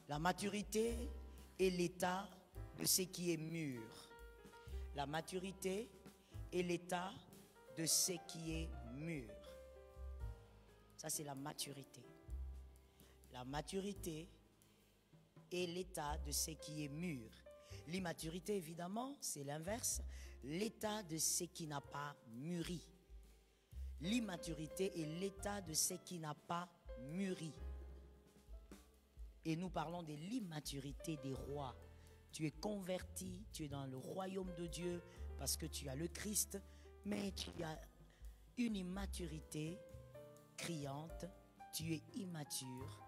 La maturité est l'état de ce qui est mûr. La maturité est l'état de ce qui est mûr. Ça, c'est la maturité. La maturité est l'état de ce qui est mûr. L'immaturité, évidemment, c'est l'inverse. L'état de ce qui n'a pas mûri. L'immaturité est l'état de ce qui n'a pas mûri. Et nous parlons de l'immaturité des rois. Tu es converti, tu es dans le royaume de Dieu parce que tu as le Christ, mais tu as une immaturité criante, tu es immature,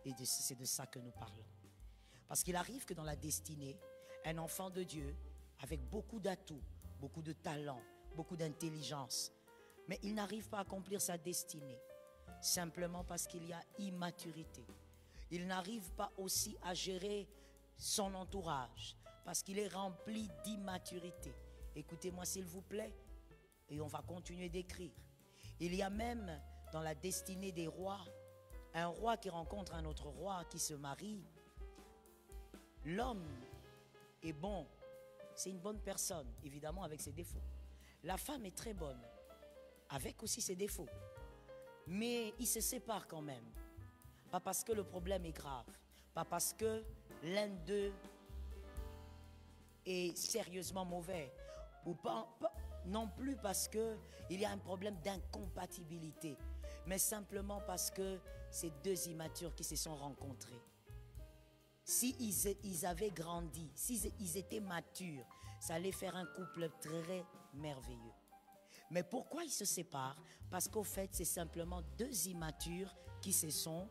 et c'est de ça que nous parlons. Parce qu'il arrive que dans la destinée, un enfant de Dieu, avec beaucoup d'atouts, beaucoup de talents, beaucoup d'intelligence, mais il n'arrive pas à accomplir sa destinée, simplement parce qu'il y a immaturité. Il n'arrive pas aussi à gérer son entourage, parce qu'il est rempli d'immaturité. Écoutez-moi s'il vous plaît, et on va continuer d'écrire. Il y a même dans la destinée des rois, un roi qui rencontre un autre roi, qui se marie. L'homme est bon, c'est une bonne personne, évidemment avec ses défauts. La femme est très bonne, avec aussi ses défauts. Mais ils se séparent quand même. Pas parce que le problème est grave, pas parce que l'un d'eux est sérieusement mauvais, ou pas non plus parce qu'il y a un problème d'incompatibilité, mais simplement parce que c'est deux immatures qui se sont rencontrés. S'ils avaient grandi, s'ils étaient matures, ça allait faire un couple très merveilleux. Mais pourquoi ils se séparent? Parce qu'au fait, c'est simplement deux immatures qui se sont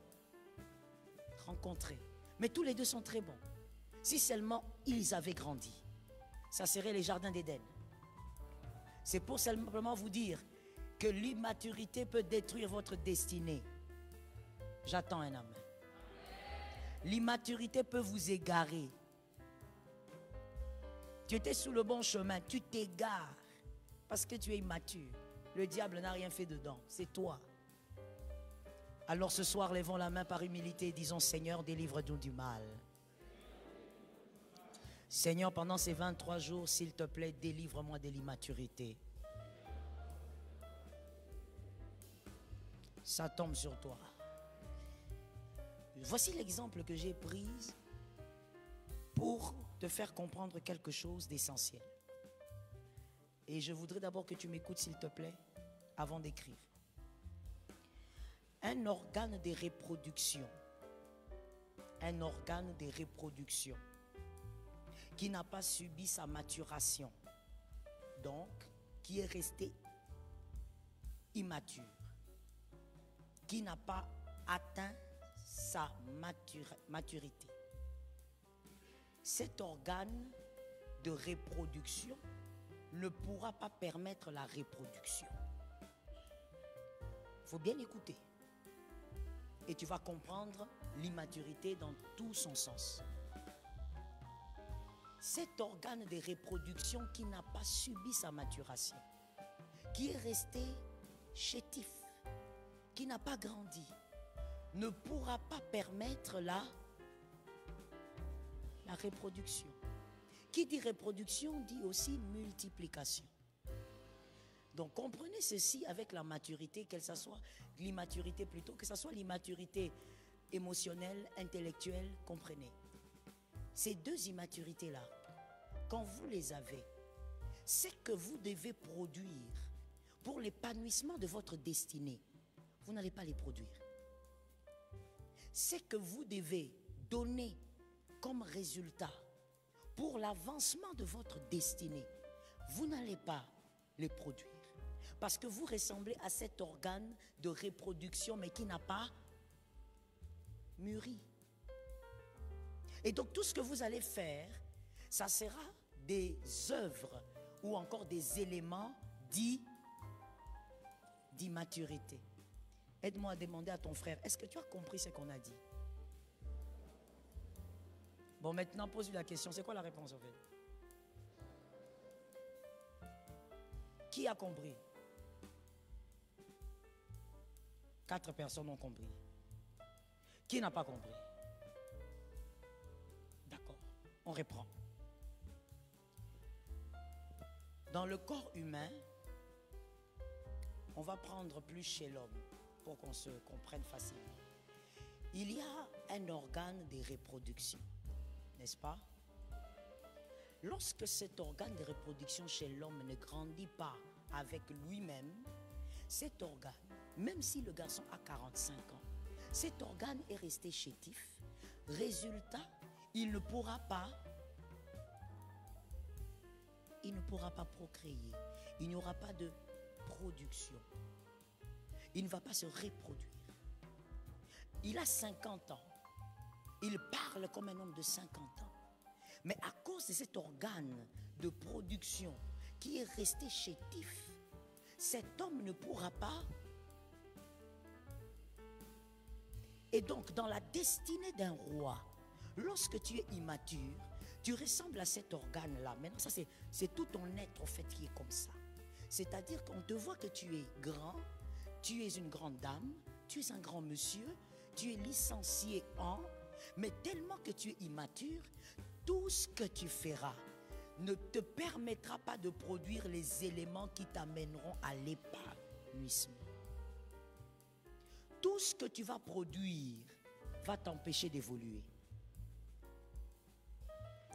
rencontrés. Mais tous les deux sont très bons. Si seulement ils avaient grandi, ça serait les jardins d'Éden. C'est pour simplement vous dire que l'immaturité peut détruire votre destinée. J'attends un amen. L'immaturité peut vous égarer. Tu étais sous le bon chemin, tu t'égares parce que tu es immature. Le diable n'a rien fait dedans, c'est toi. Alors ce soir, levons la main par humilité et disons: Seigneur, délivre-nous du mal. Seigneur, pendant ces 23 jours, s'il te plaît, délivre-moi de l'immaturité. Ça tombe sur toi. Voici l'exemple que j'ai pris pour te faire comprendre quelque chose d'essentiel. Et je voudrais d'abord que tu m'écoutes, s'il te plaît, avant d'écrire. Un organe de reproduction qui n'a pas subi sa maturation, donc qui est resté immature, qui n'a pas atteint sa maturité. Cet organe de reproduction ne pourra pas permettre la reproduction. Il faut bien écouter. Et tu vas comprendre l'immaturité dans tout son sens. Cet organe de reproduction qui n'a pas subi sa maturation, qui est resté chétif, qui n'a pas grandi, ne pourra pas permettre la reproduction. Qui dit reproduction dit aussi multiplication. Donc comprenez ceci avec la maturité, qu'elle soit l'immaturité plutôt, que ce soit l'immaturité émotionnelle, intellectuelle, comprenez. Ces deux immaturités-là, quand vous les avez, c'est que vous devez produire pour l'épanouissement de votre destinée. Vous n'allez pas les produire. C'est que vous devez donner comme résultat pour l'avancement de votre destinée. Vous n'allez pas les produire. Parce que vous ressemblez à cet organe de reproduction, mais qui n'a pas mûri. Et donc tout ce que vous allez faire, ça sera des œuvres ou encore des éléments d'immaturité. Aide-moi à demander à ton frère, est-ce que tu as compris ce qu'on a dit? Bon, maintenant pose-lui la question, c'est quoi la réponse en fait? Qui a compris? 4 personnes ont compris. Qui n'a pas compris? On reprend. Dans le corps humain, on va prendre plus chez l'homme pour qu'on se comprenne facilement. Il y a un organe de reproduction, n'est-ce pas? Lorsque cet organe de reproduction chez l'homme ne grandit pas avec lui-même, cet organe, même si le garçon a 45 ans, cet organe est resté chétif. Résultat, il ne pourra pas procréer. Il n'y aura pas de production. Il ne va pas se reproduire. Il a 50 ans. Il parle comme un homme de 50 ans. Mais à cause de cet organe de production qui est resté chétif, cet homme ne pourra pas. Et donc, dans la destinée d'un roi, lorsque tu es immature, tu ressembles à cet organe-là. Maintenant, ça, c'est tout ton être, en fait, qui est comme ça. C'est-à-dire qu'on te voit que tu es grand, tu es une grande dame, tu es un grand monsieur, tu es licencié en, mais tellement que tu es immature, tout ce que tu feras ne te permettra pas de produire les éléments qui t'amèneront à l'épanouissement. Tout ce que tu vas produire va t'empêcher d'évoluer.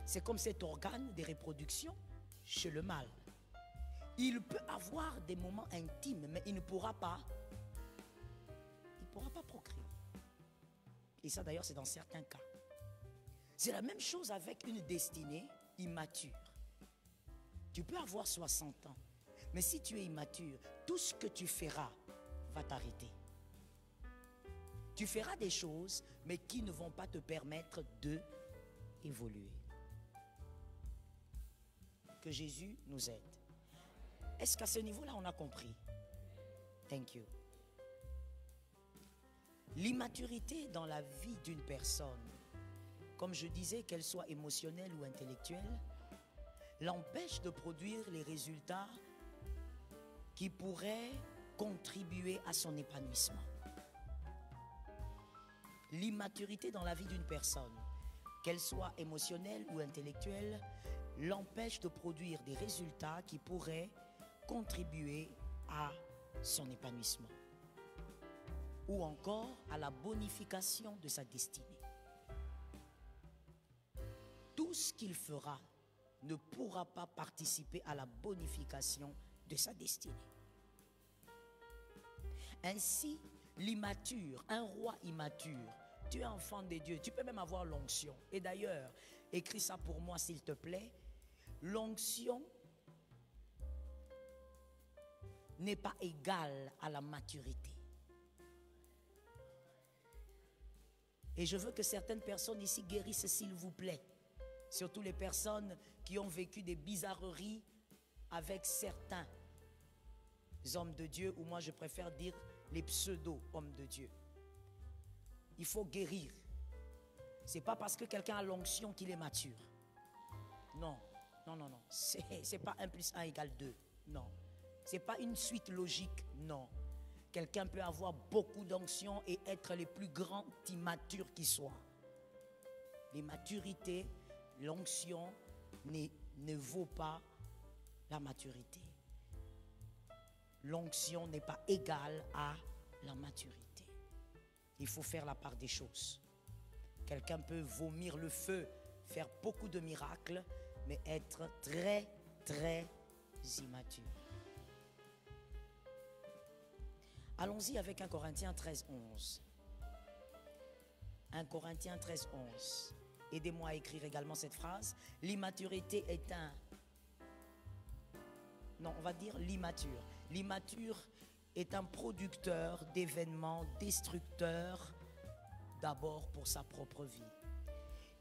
C'est comme cet organe de reproduction chez le mâle. Il peut avoir des moments intimes, mais il ne pourra pas procréer. Et ça d'ailleurs, c'est dans certains cas. C'est la même chose avec une destinée immature. Tu peux avoir 60 ans, mais si tu es immature, tout ce que tu feras va t'arrêter. Tu feras des choses, mais qui ne vont pas te permettre d'évoluer. Que Jésus nous aide. Est-ce qu'à ce niveau-là, on a compris? Thank you. L'immaturité dans la vie d'une personne, comme je disais, qu'elle soit émotionnelle ou intellectuelle, l'empêche de produire les résultats qui pourraient contribuer à son épanouissement. L'immaturité dans la vie d'une personne, qu'elle soit émotionnelle ou intellectuelle, l'empêche de produire des résultats qui pourraient contribuer à son épanouissement ou encore à la bonification de sa destinée. Tout ce qu'il fera ne pourra pas participer à la bonification de sa destinée. Ainsi, l'immature, un roi immature, tu es enfant de Dieu, tu peux même avoir l'onction. Et d'ailleurs, écris ça pour moi s'il te plaît. L'onction n'est pas égale à la maturité. Et je veux que certaines personnes ici guérissent, s'il vous plaît. Surtout les personnes qui ont vécu des bizarreries avec certains hommes de Dieu, ou moi je préfère dire les pseudo-hommes de Dieu. Il faut guérir. Ce n'est pas parce que quelqu'un a l'onction qu'il est mature. Non, non, non, non. C'est pas 1 + 1 = 2. Non. Ce n'est pas une suite logique. Non. Quelqu'un peut avoir beaucoup d'onction et être le plus grand immature qui soit. L'immaturité, l'onction ne vaut pas la maturité. L'onction n'est pas égale à la maturité. Il faut faire la part des choses. Quelqu'un peut vomir le feu, faire beaucoup de miracles, mais être très, très immature. Allons-y avec 1 Corinthiens 13, 11. 1 Corinthiens 13, 11. Aidez-moi à écrire également cette phrase. L'immaturité est un... Non, on va dire l'immature. L'immature est un producteur d'événements destructeurs d'abord pour sa propre vie.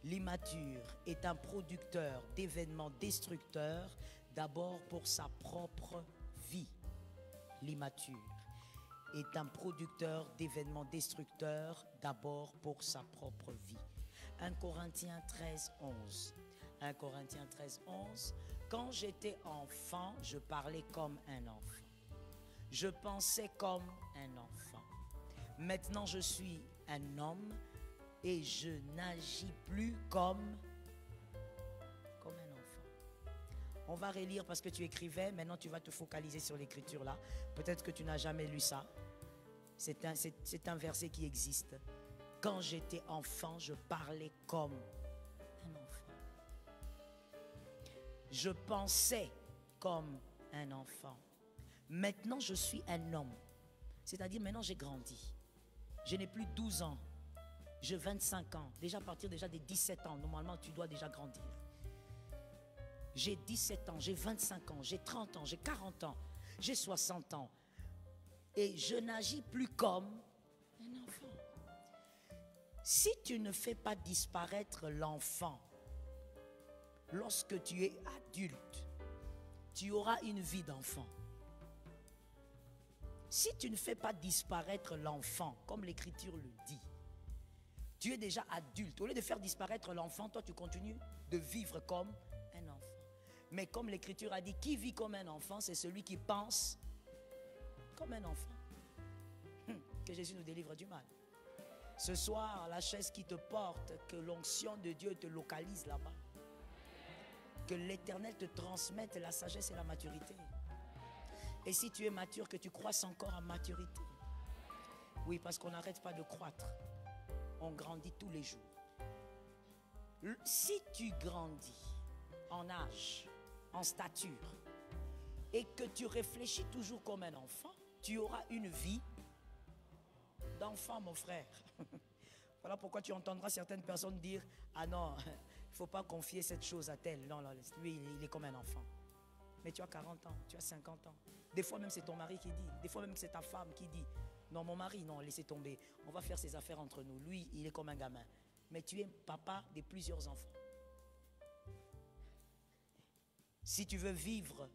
L'immature est un producteur d'événements destructeurs d'abord pour sa propre vie. L'immature est un producteur d'événements destructeurs d'abord pour sa propre vie. 1 Corinthiens 13, 11. 1 Corinthiens 13, 11. Quand j'étais enfant, je parlais comme un enfant. Je pensais comme un enfant. Maintenant, je suis un homme et je n'agis plus comme On va relire parce que tu écrivais. Maintenant, tu vas te focaliser sur l'écriture là. Peut-être que tu n'as jamais lu ça. C'est un verset qui existe. Quand j'étais enfant, je parlais comme un enfant. Je pensais comme un enfant. Maintenant, je suis un homme. C'est-à-dire, maintenant, j'ai grandi. Je n'ai plus 12 ans. J'ai 25 ans. Déjà, à partir déjà des 17 ans, normalement, tu dois déjà grandir. J'ai 17 ans, j'ai 25 ans, j'ai 30 ans, j'ai 40 ans, j'ai 60 ans. Et je n'agis plus comme un enfant. Si tu ne fais pas disparaître l'enfant, lorsque tu es adulte, tu auras une vie d'enfant. Si tu ne fais pas disparaître l'enfant, comme l'Écriture le dit, tu es déjà adulte. Au lieu de faire disparaître l'enfant, toi tu continues de vivre comme un enfant. Mais comme l'Écriture a dit, qui vit comme un enfant, c'est celui qui pense comme un enfant. Que Jésus nous délivre du mal. Ce soir, la chaise qui te porte, que l'onction de Dieu te localise là-bas. Que l'Éternel te transmette la sagesse et la maturité. Et si tu es mature, que tu croisses encore en maturité. Oui, parce qu'on n'arrête pas de croître. On grandit tous les jours. Si tu grandis en âge, en stature, et que tu réfléchis toujours comme un enfant, tu auras une vie d'enfant, mon frère. Voilà pourquoi tu entendras certaines personnes dire, ah non, il ne faut pas confier cette chose à tel. Non, lui, il est comme un enfant. Mais tu as 40 ans, tu as 50 ans. Des fois même c'est ton mari qui dit, des fois même c'est ta femme qui dit, non, mon mari, non, laissez tomber. On va faire ses affaires entre nous. Lui, il est comme un gamin. Mais tu es papa de plusieurs enfants. Si tu veux vivre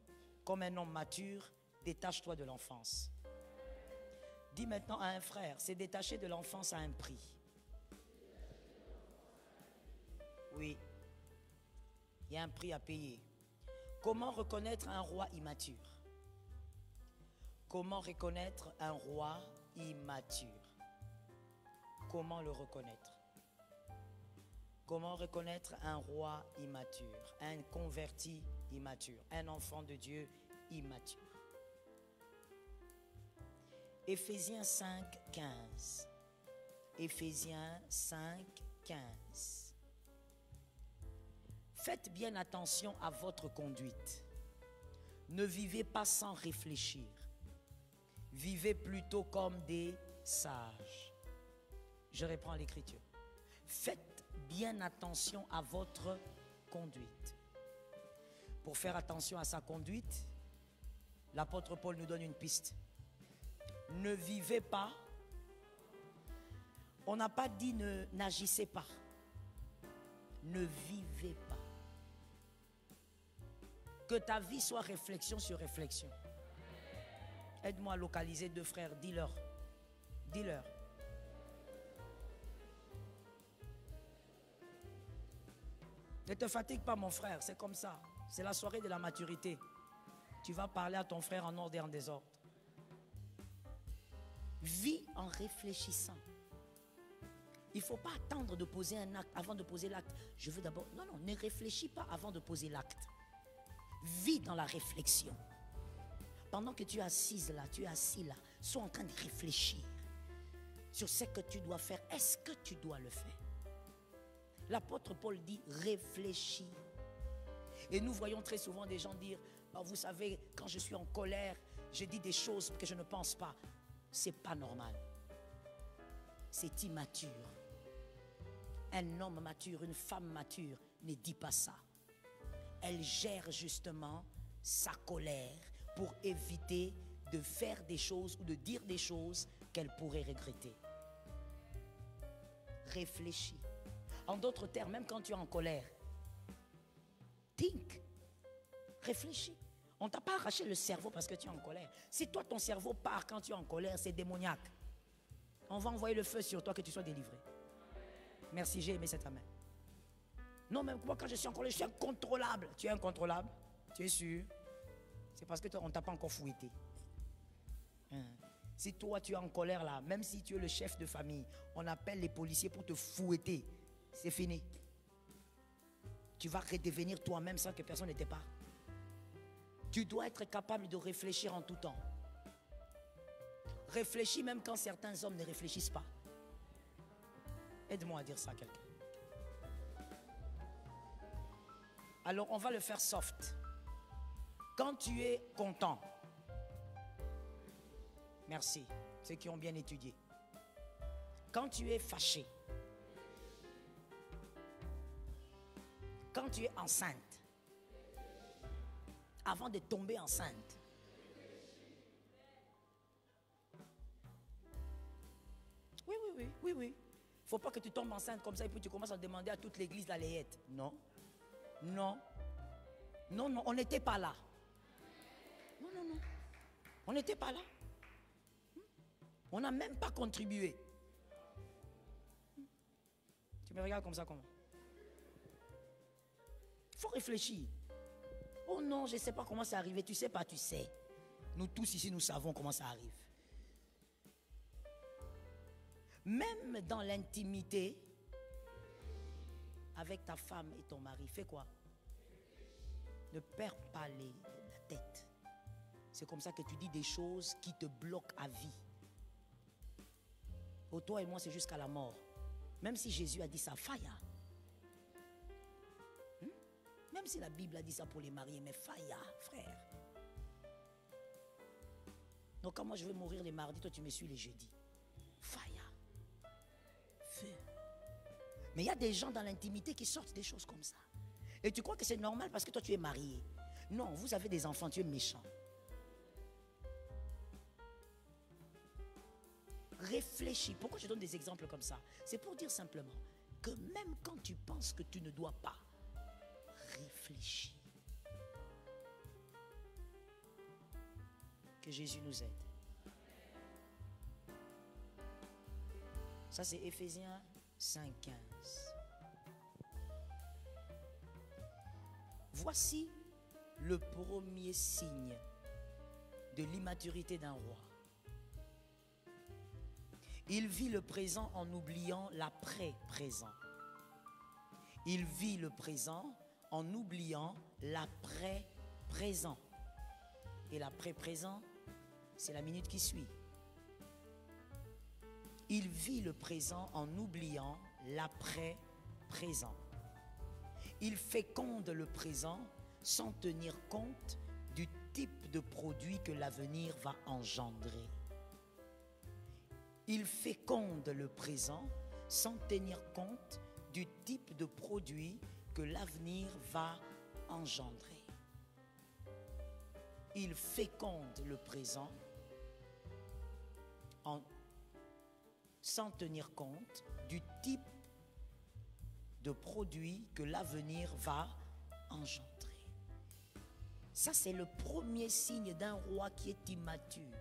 comme un homme mature, détache-toi de l'enfance. Dis maintenant à un frère, c'est détacher de l'enfance à un prix. Oui, il y a un prix à payer. Comment reconnaître un roi immature? Comment reconnaître un roi immature? Comment le reconnaître? Comment reconnaître un roi immature, un converti immature, un enfant de Dieu immature? Éphésiens 5, 15. Éphésiens 5, 15. Faites bien attention à votre conduite. Ne vivez pas sans réfléchir. Vivez plutôt comme des sages. Je reprends l'écriture. Faites bien attention à votre conduite. Pour faire attention à sa conduite, l'apôtre Paul nous donne une piste. Ne vivez pas. On n'a pas dit n'agissez pas. Ne vivez pas. Que ta vie soit réflexion sur réflexion. Aide-moi à localiser deux frères. Dis-leur. Dis-leur. Ne te fatigue pas, mon frère. C'est comme ça. C'est la soirée de la maturité. Tu vas parler à ton frère en ordre et en désordre. Vis en réfléchissant. Il ne faut pas attendre de poser un acte avant de poser l'acte. Je veux d'abord... Non, ne réfléchis pas avant de poser l'acte. Vis dans la réflexion. Pendant que tu es assise là, tu es assis là, sois en train de réfléchir sur ce que tu dois faire. Est-ce que tu dois le faire? L'apôtre Paul dit réfléchis. Et nous voyons très souvent des gens dire, oh, vous savez, quand je suis en colère, je dis des choses que je ne pense pas. C'est pas normal. C'est immature. Un homme mature, une femme mature ne dit pas ça. Elle gère justement sa colère pour éviter de faire des choses ou de dire des choses qu'elle pourrait regretter. Réfléchis. En d'autres termes, même quand tu es en colère, think. Réfléchis. On ne t'a pas arraché le cerveau parce que tu es en colère. Si toi, ton cerveau part quand tu es en colère, c'est démoniaque. On va envoyer le feu sur toi que tu sois délivré. Merci, j'ai aimé cet amen. Non, même moi, quand je suis en colère, je suis incontrôlable. Tu es incontrôlable? Tu es sûr? C'est parce qu'on ne t'a pas encore fouetté. Si toi, tu es en colère là, même si tu es le chef de famille, on appelle les policiers pour te fouetter. C'est fini. Tu vas redevenir toi-même sans que personne ne te parle. Tu dois être capable de réfléchir en tout temps. Réfléchis même quand certains hommes ne réfléchissent pas. Aide-moi à dire ça à quelqu'un. Alors on va le faire soft. Quand tu es content, merci, ceux qui ont bien étudié. Quand tu es fâché, quand tu es enceinte, avant de tomber enceinte, oui. Faut pas que tu tombes enceinte comme ça et puis tu commences à demander à toute l'église la layette. Non, on n'était pas là. Non, on n'était pas là. On n'a même pas contribué. Tu me regardes comme ça comment? Il faut réfléchir. Oh non, je ne sais pas comment c'est arrivé. Tu sais pas, tu sais. Nous tous ici, nous savons comment ça arrive. Même dans l'intimité, avec ta femme et ton mari, fais quoi? Ne perds pas la tête. C'est comme ça que tu dis des choses qui te bloquent à vie. Pour toi et moi, c'est jusqu'à la mort. Même si Jésus a dit ça, faya. Même si la Bible a dit ça pour les mariés, mais faya, frère. Donc quand moi je veux mourir les mardis, toi tu me suis les jeudis. Faya. Feu. Mais il y a des gens dans l'intimité qui sortent des choses comme ça. Et tu crois que c'est normal parce que toi tu es marié. Non, vous avez des enfants, tu es méchant. Réfléchis. Pourquoi je donne des exemples comme ça? C'est pour dire simplement que même quand tu penses que tu ne dois pas, réfléchis. Que Jésus nous aide. Ça c'est Éphésiens 5:15. Voici le premier signe de l'immaturité d'un roi. Il vit le présent en oubliant l'après-présent. Il vit le présent en oubliant l'après-présent. Et l'après-présent, c'est la minute qui suit. Il vit le présent en oubliant l'après-présent. Il féconde le présent sans tenir compte du type de produit que l'avenir va engendrer. Il féconde le présent sans tenir compte du type de produit que l'avenir va engendrer. Il féconde le présent sans tenir compte du type de produit que l'avenir va engendrer. Ça, c'est le premier signe d'un roi qui est immature.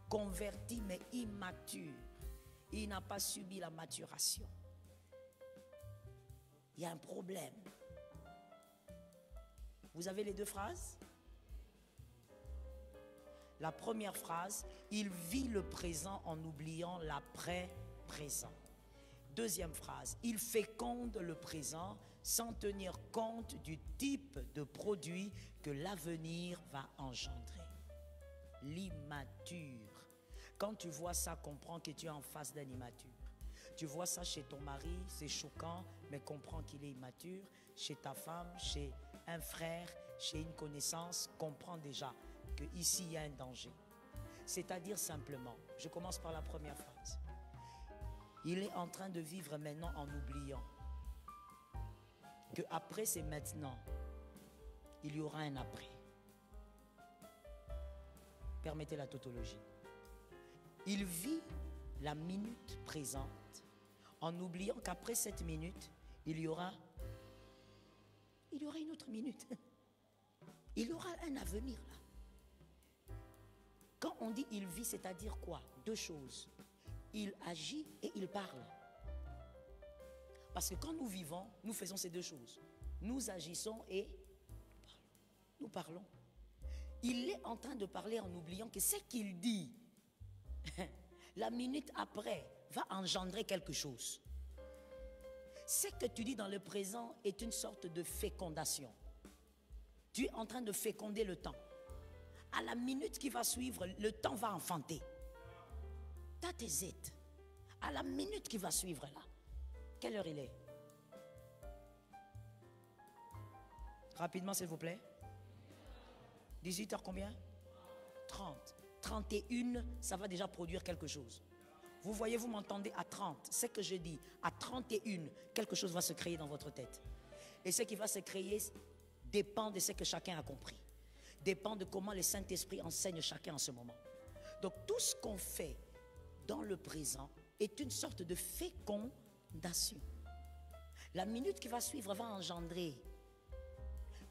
Converti mais immature. Il n'a pas subi la maturation. Il y a un problème. Vous avez les deux phrases? La première phrase, il vit le présent en oubliant l'après-présent. Deuxième phrase, il féconde le présent sans tenir compte du type de produit que l'avenir va engendrer. L'immature. Quand tu vois ça, comprends que tu es en face d'un immature. Tu vois ça chez ton mari, c'est choquant, mais comprends qu'il est immature. Chez ta femme, chez un frère, chez une connaissance, comprends déjà qu'ici il y a un danger. C'est-à-dire simplement, je commence par la première phrase. Il est en train de vivre maintenant en oubliant que après c'est maintenant, il y aura un après. Permettez la tautologie. Il vit la minute présente en oubliant qu'après cette minute, il y aura une autre minute. Il y aura un avenir là. Quand on dit il vit, c'est-à-dire quoi? Deux choses. Il agit et il parle. Parce que quand nous vivons, nous faisons ces deux choses. Nous agissons et nous parlons. Il est en train de parler en oubliant que ce qu'il dit, la minute après, va engendrer quelque chose. Ce que tu dis dans le présent est une sorte de fécondation. Tu es en train de féconder le temps. À la minute qui va suivre, le temps va enfanter. That is it. À la minute qui va suivre là. Quelle heure il est? Rapidement, s'il vous plaît. 18h combien? 30. 31, ça va déjà produire quelque chose. Vous voyez, vous m'entendez à 30. C'est que je dis, à 31, quelque chose va se créer dans votre tête. Et ce qui va se créer dépend de ce que chacun a compris. Dépend de comment le Saint-Esprit enseigne chacun en ce moment. Donc tout ce qu'on fait dans le présent est une sorte de fécondation. La minute qui va suivre va engendrer.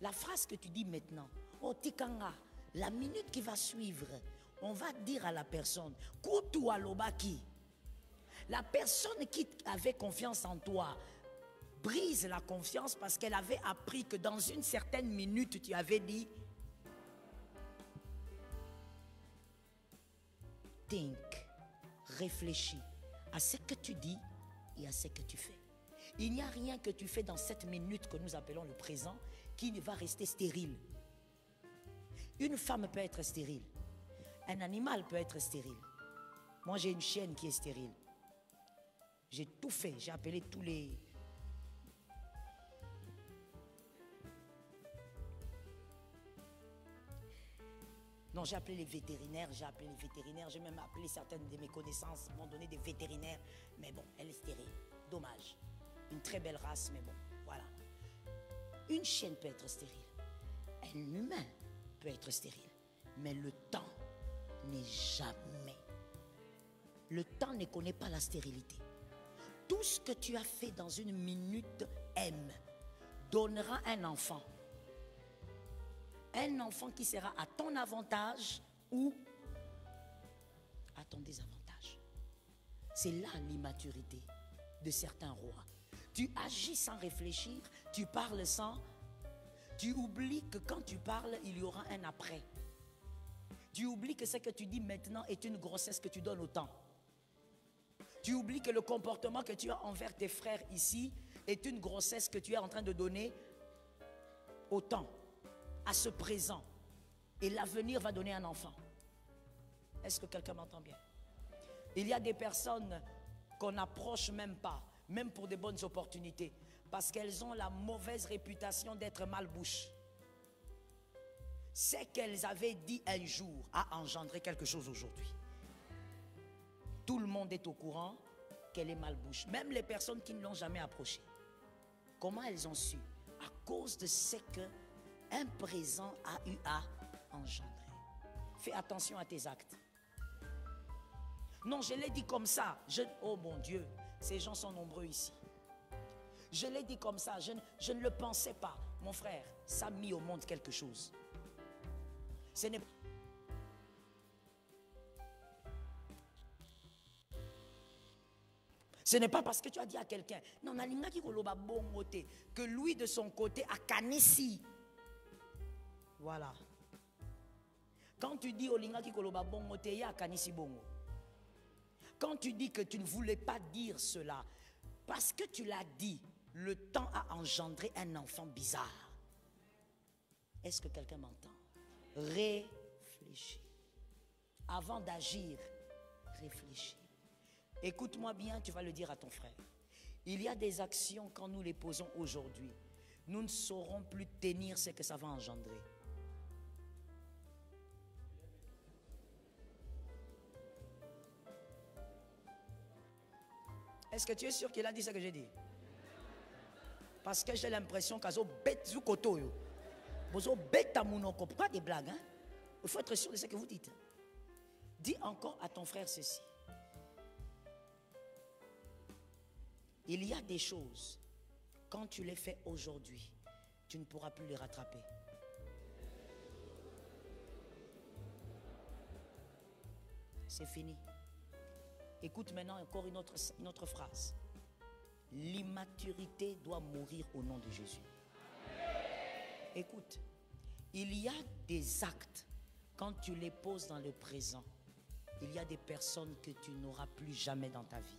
La phrase que tu dis maintenant, oh Tikanga, la minute qui va suivre, on va dire à la personne, Koutou alobaki. La personne qui avait confiance en toi brise la confiance parce qu'elle avait appris que dans une certaine minute, tu avais dit think, réfléchis à ce que tu dis et à ce que tu fais. Il n'y a rien que tu fais dans cette minute que nous appelons le présent qui ne va rester stérile. Une femme peut être stérile. Un animal peut être stérile. Moi, j'ai une chienne qui est stérile. J'ai tout fait. J'ai appelé tous les... Non, j'ai appelé les vétérinaires, j'ai même appelé certaines de mes connaissances, m'ont donné des vétérinaires, mais bon, elle est stérile, dommage. Une très belle race, mais bon, voilà. Une chienne peut être stérile, un humain peut être stérile, mais le temps n'est jamais. Le temps ne connaît pas la stérilité. Tout ce que tu as fait dans une minute donnera un enfant. Un enfant qui sera à ton avantage ou à ton désavantage. C'est là l'immaturité de certains rois. Tu agis sans réfléchir, tu parles sans... Tu oublies que quand tu parles, il y aura un après. Tu oublies que ce que tu dis maintenant est une grossesse que tu donnes au temps. Tu oublies que le comportement que tu as envers tes frères ici est une grossesse que tu es en train de donner au temps, à ce présent. Et l'avenir va donner un enfant. Est-ce que quelqu'un m'entend bien? Il y a des personnes qu'on n'approche même pas, même pour des bonnes opportunités, parce qu'elles ont la mauvaise réputation d'être malbouches. Ce qu'elles avaient dit un jour a engendré quelque chose aujourd'hui. Tout le monde est au courant qu'elle est malbouche. Même les personnes qui ne l'ont jamais approchée. Comment elles ont su? À cause de ce qu'un présent a eu à engendrer. Fais attention à tes actes. Non, je l'ai dit comme ça. Oh mon Dieu, ces gens sont nombreux ici. Je l'ai dit comme ça, je ne le pensais pas. Mon frère, ça a mis au monde quelque chose. Ce n'est pas parce que tu as dit à quelqu'un, non, que lui de son côté a canissi. Voilà. Quand tu dis quand tu dis que tu ne voulais pas dire cela, parce que tu l'as dit, le temps a engendré un enfant bizarre. Est-ce que quelqu'un m'entend? Réfléchis. Avant d'agir, réfléchis. Écoute-moi bien, tu vas le dire à ton frère. Il y a des actions, quand nous les posons aujourd'hui, nous ne saurons plus tenir ce que ça va engendrer. Est-ce que tu es sûr qu'il a dit ce que j'ai dit? Parce que j'ai l'impression qu'il y a des koto. Pourquoi des blagues, hein? Il faut être sûr de ce que vous dites. Dis encore à ton frère ceci. Il y a des choses, quand tu les fais aujourd'hui, tu ne pourras plus les rattraper. C'est fini. Écoute maintenant encore une autre phrase. L'immaturité doit mourir au nom de Jésus. Écoute, il y a des actes, quand tu les poses dans le présent, il y a des personnes que tu n'auras plus jamais dans ta vie.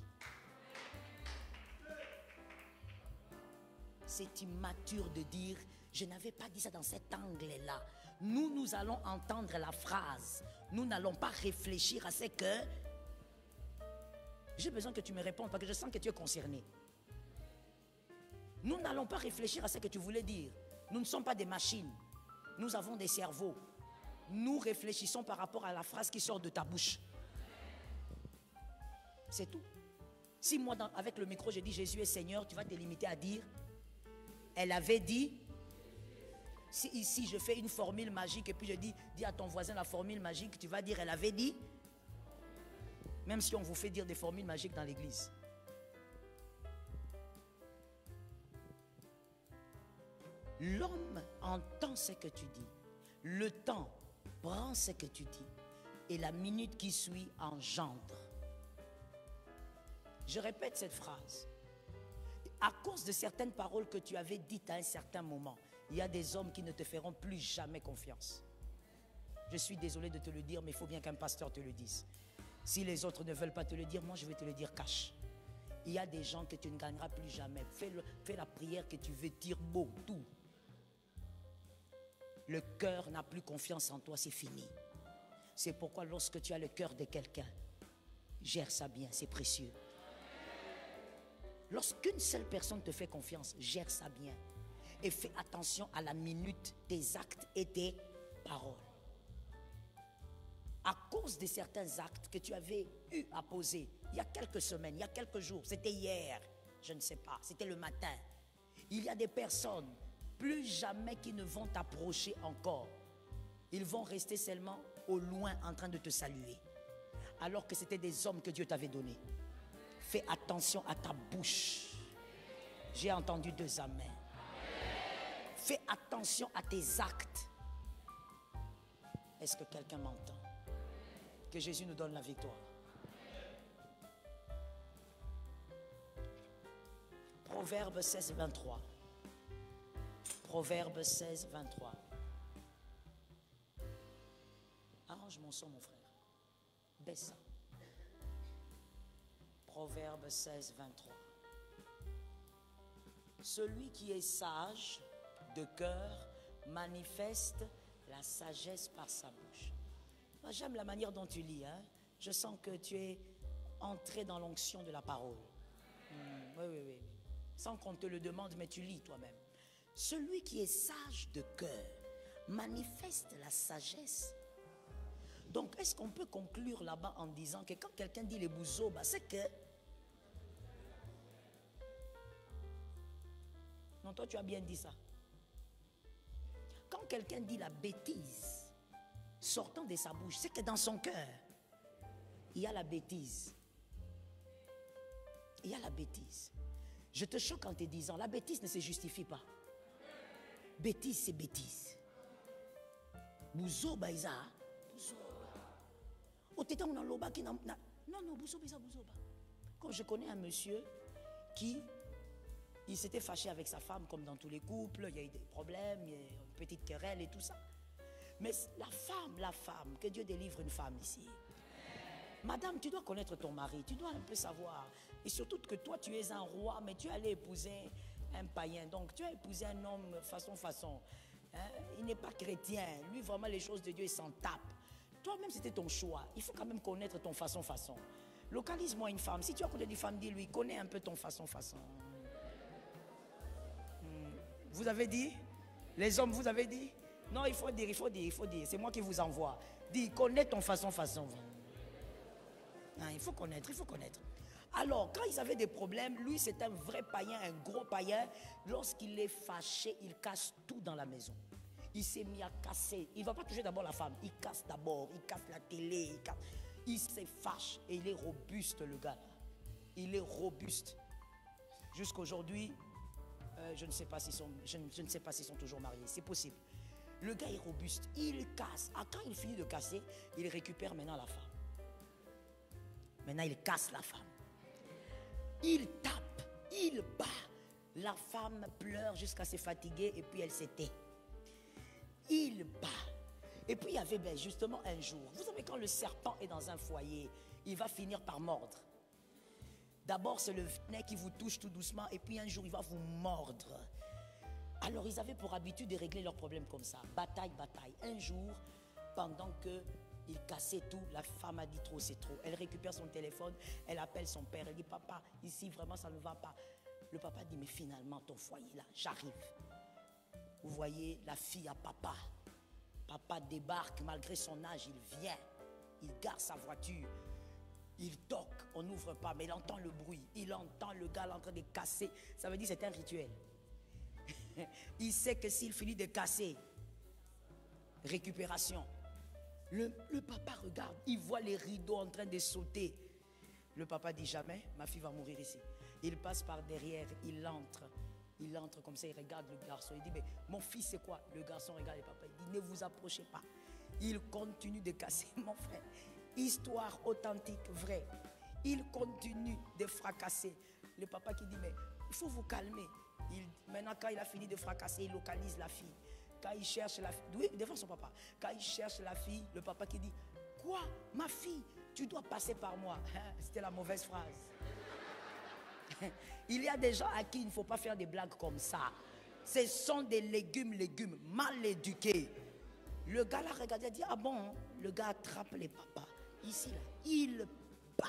c'est immature de dire, je n'avais pas dit ça dans cet angle-là. Nous allons entendre la phrase. Nous n'allons pas réfléchir à ce que... J'ai besoin que tu me répondes parce que je sens que tu es concerné. Nous n'allons pas réfléchir à ce que tu voulais dire. Nous ne sommes pas des machines. Nous avons des cerveaux. Nous réfléchissons par rapport à la phrase qui sort de ta bouche. C'est tout. Si moi, avec le micro, je dis Jésus est Seigneur, tu vas te limiter à dire elle avait dit. Si ici je fais une formule magique et puis je dis à ton voisin la formule magique, tu vas dire elle avait dit. Même si on vous fait dire des formules magiques dans l'église. L'homme entend ce que tu dis. Le temps prend ce que tu dis. Et la minute qui suit engendre. Je répète cette phrase. À cause de certaines paroles que tu avais dites à un certain moment, il y a des hommes qui ne te feront plus jamais confiance. Je suis désolé de te le dire, mais il faut bien qu'un pasteur te le dise. Si les autres ne veulent pas te le dire, moi je vais te le dire cash. Il y a des gens que tu ne gagneras plus jamais. Fais la prière que tu veux, tire beau, tout. Le cœur n'a plus confiance en toi, c'est fini. C'est pourquoi lorsque tu as le cœur de quelqu'un, gère ça bien, c'est précieux. Lorsqu'une seule personne te fait confiance, gère ça bien. Et fais attention à la minute, tes actes et tes paroles. À cause de certains actes que tu avais eu à poser, il y a quelques semaines, il y a quelques jours, c'était hier, je ne sais pas, c'était le matin. Il y a des personnes, plus jamais qui ne vont t'approcher encore. Ils vont rester seulement au loin en train de te saluer. Alors que c'était des hommes que Dieu t'avait donnés. Fais attention à ta bouche. J'ai entendu 2 amens. Fais attention à tes actes. Est-ce que quelqu'un m'entend? Que Jésus nous donne la victoire. Proverbe 16, 23. Proverbe 16, 23. Arrange mon son, mon frère. Baisse ça. Proverbe 16, 23. Celui qui est sage de cœur manifeste la sagesse par sa bouche. Moi, j'aime la manière dont tu lis. Hein? Je sens que tu es entré dans l'onction de la parole. Oui. Sans qu'on te le demande, mais tu lis toi-même. Celui qui est sage de cœur manifeste la sagesse. Donc, est-ce qu'on peut conclure là-bas en disant que quand quelqu'un dit les bouzoba, c'est que... Non, toi, tu as bien dit ça. Quand quelqu'un dit la bêtise, sortant de sa bouche, c'est que dans son cœur, il y a la bêtise. Il y a la bêtise. Je te choque en te disant, la bêtise ne se justifie pas. Bêtise, c'est bêtise. Bouzoba, isa. Non, bouzoba. Comme je connais un monsieur qui, il s'était fâché avec sa femme, comme dans tous les couples, il y a eu des problèmes, il y a eu une petite querelle et tout ça. Mais la femme, que Dieu délivre une femme ici. Madame, tu dois connaître ton mari, tu dois un peu savoir. Et surtout que toi, tu es un roi, mais tu es allé épouser un païen. Donc, tu as épousé un homme façon. Hein? Il n'est pas chrétien. Lui, vraiment, les choses de Dieu, il s'en tape. Toi-même, c'était ton choix. Il faut quand même connaître ton façon. Localise-moi une femme. Si tu as connu des femmes, dis-lui, connais un peu ton façon. Vous avez dit? Les hommes, vous avez dit? Non, il faut dire. C'est moi qui vous envoie. Dis, connais ton façon. Hein, il faut connaître. Alors, quand ils avaient des problèmes, lui, c'est un vrai païen, un gros païen. Lorsqu'il est fâché, il casse tout dans la maison. Il s'est mis à casser. Il ne va pas toucher d'abord la femme. Il casse d'abord. Il casse la télé. Il se fâche. Et il est robuste, le gars. Il est robuste. Jusqu'aujourd'hui, je ne sais pas s'ils sont toujours mariés. C'est possible. Le gars est robuste. Il casse. Quand il finit de casser, il récupère maintenant la femme. Maintenant, il casse la femme. Il tape. Il bat. La femme pleure jusqu'à se fatiguer et puis elle se tait. Il bat. Et puis il y avait justement un jour. Vous savez, quand le serpent est dans un foyer, il va finir par mordre. D'abord, c'est le venin qui vous touche tout doucement et puis un jour, il va vous mordre. Alors ils avaient pour habitude de régler leurs problèmes comme ça. Bataille, bataille. Un jour, pendant qu'il cassait tout, la femme a dit trop, c'est trop. Elle récupère son téléphone, elle appelle son père, elle dit papa, ici vraiment ça ne va pas. Le papa dit mais finalement ton foyer là, j'arrive. Vous voyez la fille à papa. Papa débarque malgré son âge, il vient. Il garde sa voiture. Il toque, on n'ouvre pas, mais il entend le bruit. Il entend le gars en train de casser. Ça veut dire que c'est un rituel. Il sait que s'il finit de casser, récupération. Le papa regarde, il voit les rideaux en train de sauter. Le papa dit jamais, ma fille va mourir ici. Il passe par derrière, il entre comme ça, il regarde le garçon. Il dit, mais mon fils c'est quoi? Le garçon regarde le papa, il dit, ne vous approchez pas. Il continue de casser, mon frère. Histoire authentique, vraie. Il continue de fracasser. Le papa qui dit, mais il faut vous calmer. Maintenant, quand il a fini de fracasser, il localise la fille. Quand il cherche la fille, oui, devant son papa. Quand il cherche la fille, le papa qui dit, quoi, ma fille, tu dois passer par moi. C'était la mauvaise phrase. Il y a des gens à qui il ne faut pas faire des blagues comme ça. Ce sont des légumes mal éduqués. Le gars là regarde, il dit, ah bon, le gars attrape les papas. Ici, là, il bat.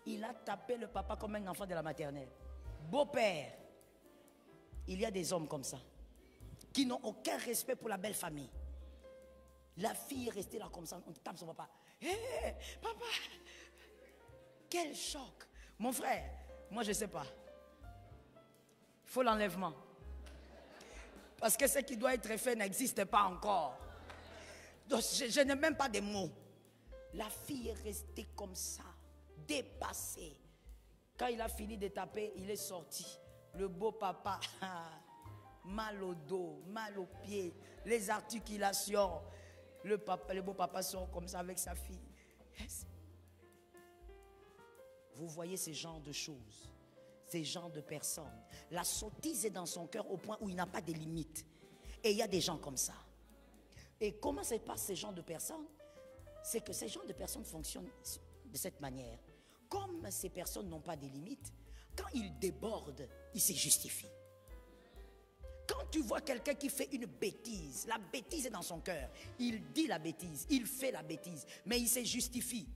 Il a tapé le papa comme un enfant de la maternelle. Beau-père. Il y a des hommes comme ça, qui n'ont aucun respect pour la belle famille. La fille est restée là comme ça, on tape son papa. Hé, papa, quel choc. Mon frère, moi je ne sais pas. Il faut l'enlèvement. Parce que ce qui doit être fait n'existe pas encore. Donc je n'ai même pas de mots. La fille est restée comme ça, dépassée. Quand il a fini de taper, il est sorti. Le beau papa, mal au dos, mal aux pieds, les articulations. Le beau papa sort comme ça avec sa fille. Vous voyez ces genres de choses, ces genres de personnes. La sottise est dans son cœur au point où il n'a pas de limite. Et il y a des gens comme ça. Et comment se passent ces genres de personnes? C'est que ces genres de personnes fonctionnent de cette manière. Comme ces personnes n'ont pas de limites, quand ils débordent, ils se justifient. Quand tu vois quelqu'un qui fait une bêtise, la bêtise est dans son cœur. Il dit la bêtise, il fait la bêtise, mais il se justifie.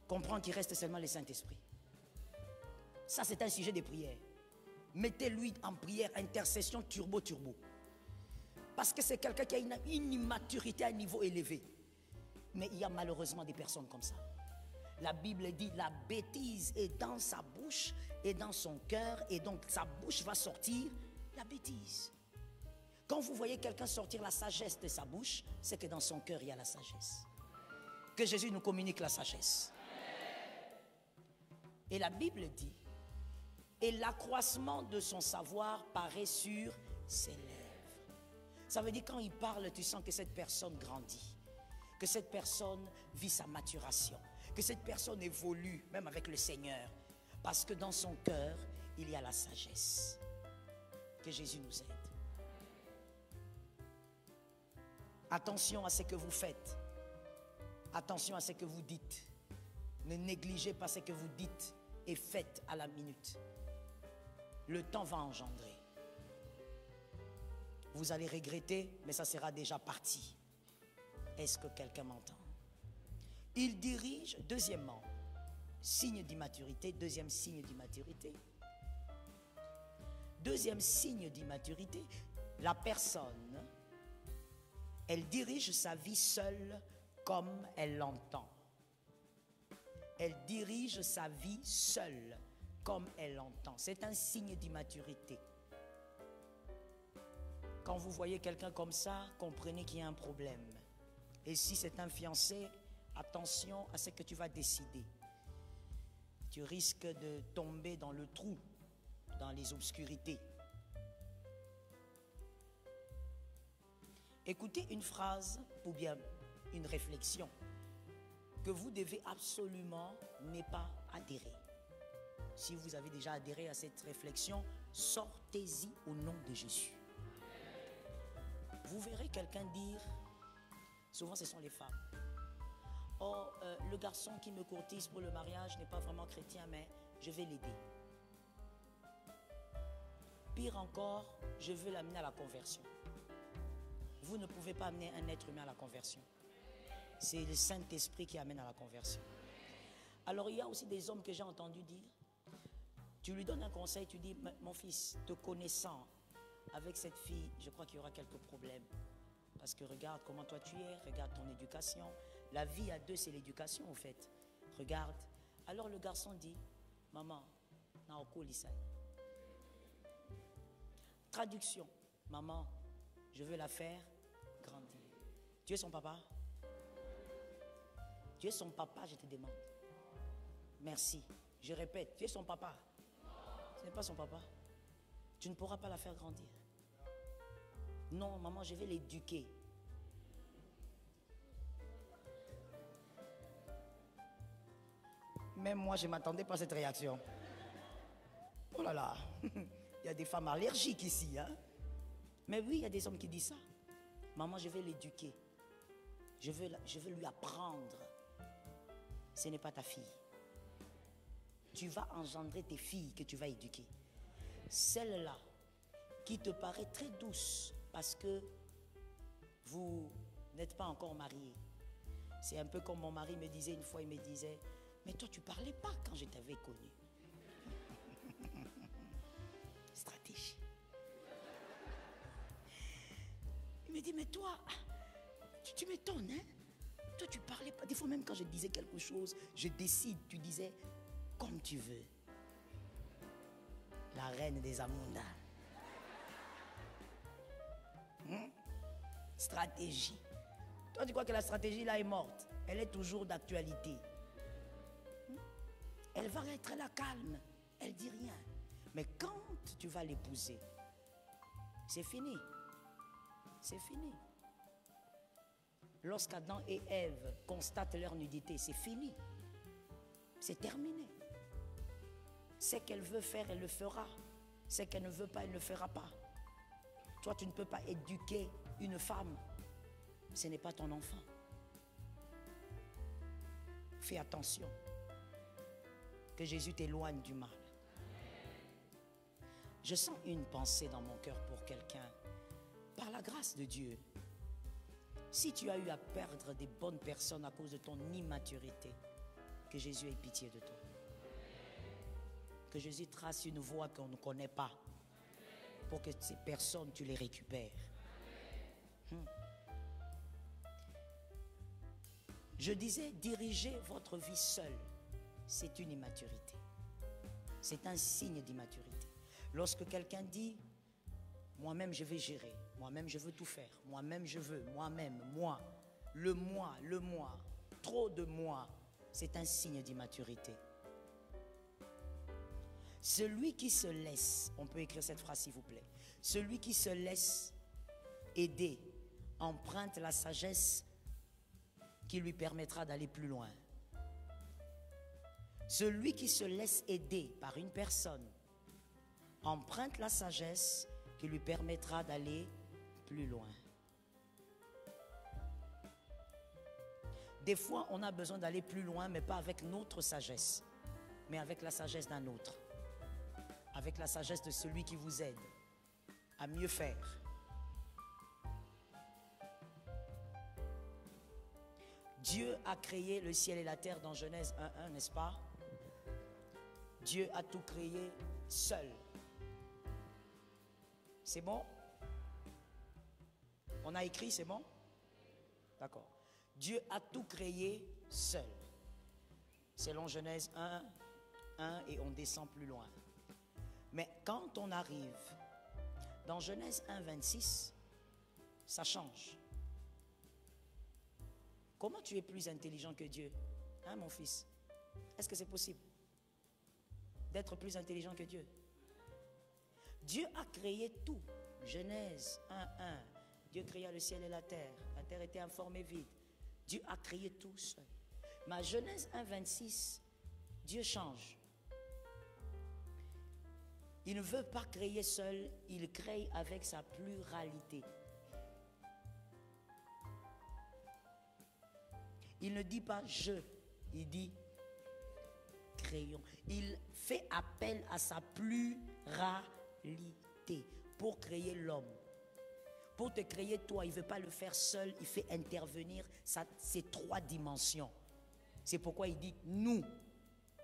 Comprends qu'il reste seulement le Saint-Esprit. Ça, c'est un sujet de prière. Mettez-lui en prière, intercession, turbo. Parce que c'est quelqu'un qui a une immaturité à un niveau élevé. Mais il y a malheureusement des personnes comme ça. La Bible dit, la bêtise est dans sa bouche et dans son cœur, et donc sa bouche va sortir la bêtise. Quand vous voyez quelqu'un sortir la sagesse de sa bouche, c'est que dans son cœur il y a la sagesse. Que Jésus nous communique la sagesse. Et la Bible dit, et l'accroissement de son savoir paraît sur ses lèvres. Ça veut dire quand il parle, tu sens que cette personne grandit, que cette personne vit sa maturation, que cette personne évolue même avec le Seigneur, parce que dans son cœur il y a la sagesse. Que Jésus nous aide. Attention à ce que vous faites, attention à ce que vous dites. Ne négligez pas ce que vous dites et faites à la minute. Le temps va engendrer. Vous allez regretter, mais ça sera déjà parti. Est-ce que quelqu'un m'entend? Il dirige, deuxièmement, signe d'immaturité, deuxième signe d'immaturité. Deuxième signe d'immaturité, la personne, elle dirige sa vie seule comme elle l'entend. Elle dirige sa vie seule comme elle l'entend. C'est un signe d'immaturité. Quand vous voyez quelqu'un comme ça, comprenez qu'il y a un problème. Et si c'est un fiancé, attention à ce que tu vas décider. Tu risques de tomber dans le trou, dans les obscurités. Écoutez une phrase ou bien une réflexion que vous devez absolument ne pas adhérer. Si vous avez déjà adhéré à cette réflexion, sortez-y au nom de Jésus. Vous verrez quelqu'un dire, souvent ce sont les femmes, oh, le garçon qui me courtise pour le mariage n'est pas vraiment chrétien, mais je vais l'aider. Puis Pire encore, je veux l'amener à la conversion. Vous ne pouvez pas amener un être humain à la conversion. C'est le Saint-Esprit qui amène à la conversion. Alors il y a aussi des hommes que j'ai entendu dire, tu lui donnes un conseil, tu dis, mon fils, te connaissant, avec cette fille, je crois qu'il y aura quelques problèmes. Parce que regarde comment toi tu es, regarde ton éducation. La vie à deux, c'est l'éducation en fait. Regarde. Alors le garçon dit, maman, naoko lisai. Traduction, maman, je veux la faire grandir. Tu es son papa? Tu es son papa, je te demande. Merci. Je répète, tu es son papa. Ce n'est pas son papa. Tu ne pourras pas la faire grandir. Non, maman, je vais l'éduquer. Même moi, je ne m'attendais pas à cette réaction. Oh là là, il y a des femmes allergiques ici. Hein? Mais oui, il y a des hommes qui disent ça. Maman, je vais l'éduquer. Je veux lui apprendre. Ce n'est pas ta fille. Tu vas engendrer tes filles que tu vas éduquer. Celle-là qui te paraît très douce parce que vous n'êtes pas encore mariés. C'est un peu comme mon mari me disait une fois, il me disait, mais toi tu parlais pas quand je t'avais connu. Stratégie. Il me dit, mais toi, tu m'étonnes, hein? Toi tu parlais pas. Des fois même quand je disais quelque chose, je décide, tu disais, comme tu veux. La reine des Amunda. Stratégie. Toi, tu crois que la stratégie là est morte? Elle est toujours d'actualité. Elle va être là calme. Elle dit rien. Mais quand tu vas l'épouser, c'est fini. C'est fini. Lorsqu'Adam et Ève constatent leur nudité, c'est fini. C'est terminé. Ce qu'elle veut faire, elle le fera. Ce qu'elle ne veut pas, elle ne le fera pas. Toi, tu ne peux pas éduquer une femme. Ce n'est pas ton enfant. Fais attention. Que Jésus t'éloigne du mal. Je sens une pensée dans mon cœur pour quelqu'un. Par la grâce de Dieu, si tu as eu à perdre des bonnes personnes à cause de ton immaturité, que Jésus ait pitié de toi. Que Jésus trace une voie qu'on ne connaît pas pour que ces personnes, tu les récupères. Je disais, diriger votre vie seul, c'est une immaturité. C'est un signe d'immaturité. Lorsque quelqu'un dit, moi-même je vais gérer, moi-même je veux tout faire, moi-même je veux, moi-même, moi, le moi, trop de moi, c'est un signe d'immaturité. Celui qui se laisse, on peut écrire cette phrase s'il vous plaît, celui qui se laisse aider emprunte la sagesse qui lui permettra d'aller plus loin. Celui qui se laisse aider par une personne emprunte la sagesse qui lui permettra d'aller plus loin. Des fois, on a besoin d'aller plus loin, mais pas avec notre sagesse, mais avec la sagesse d'un autre. Avec la sagesse de celui qui vous aide à mieux faire. Dieu a créé le ciel et la terre dans Genèse 1:1, n'est-ce pas? Dieu a tout créé seul. C'est bon? On a écrit, c'est bon? D'accord. Dieu a tout créé seul. Selon Genèse 1:1 et on descend plus loin. Mais quand on arrive dans Genèse 1:26, ça change. Comment tu es plus intelligent que Dieu? Hein, mon fils? Est-ce que c'est possible d'être plus intelligent que Dieu? Dieu a créé tout. Genèse 1:1. Dieu créa le ciel et la terre. La terre était informe et vide. Dieu a créé tout seul. Mais à Genèse 1:26, Dieu change. Il ne veut pas créer seul, il crée avec sa pluralité. Il ne dit pas je, il dit créons. Il fait appel à sa pluralité. rapidité pour créer l'homme. Pour te créer toi, il ne veut pas le faire seul, il fait intervenir ces 3 dimensions. C'est pourquoi il dit nous.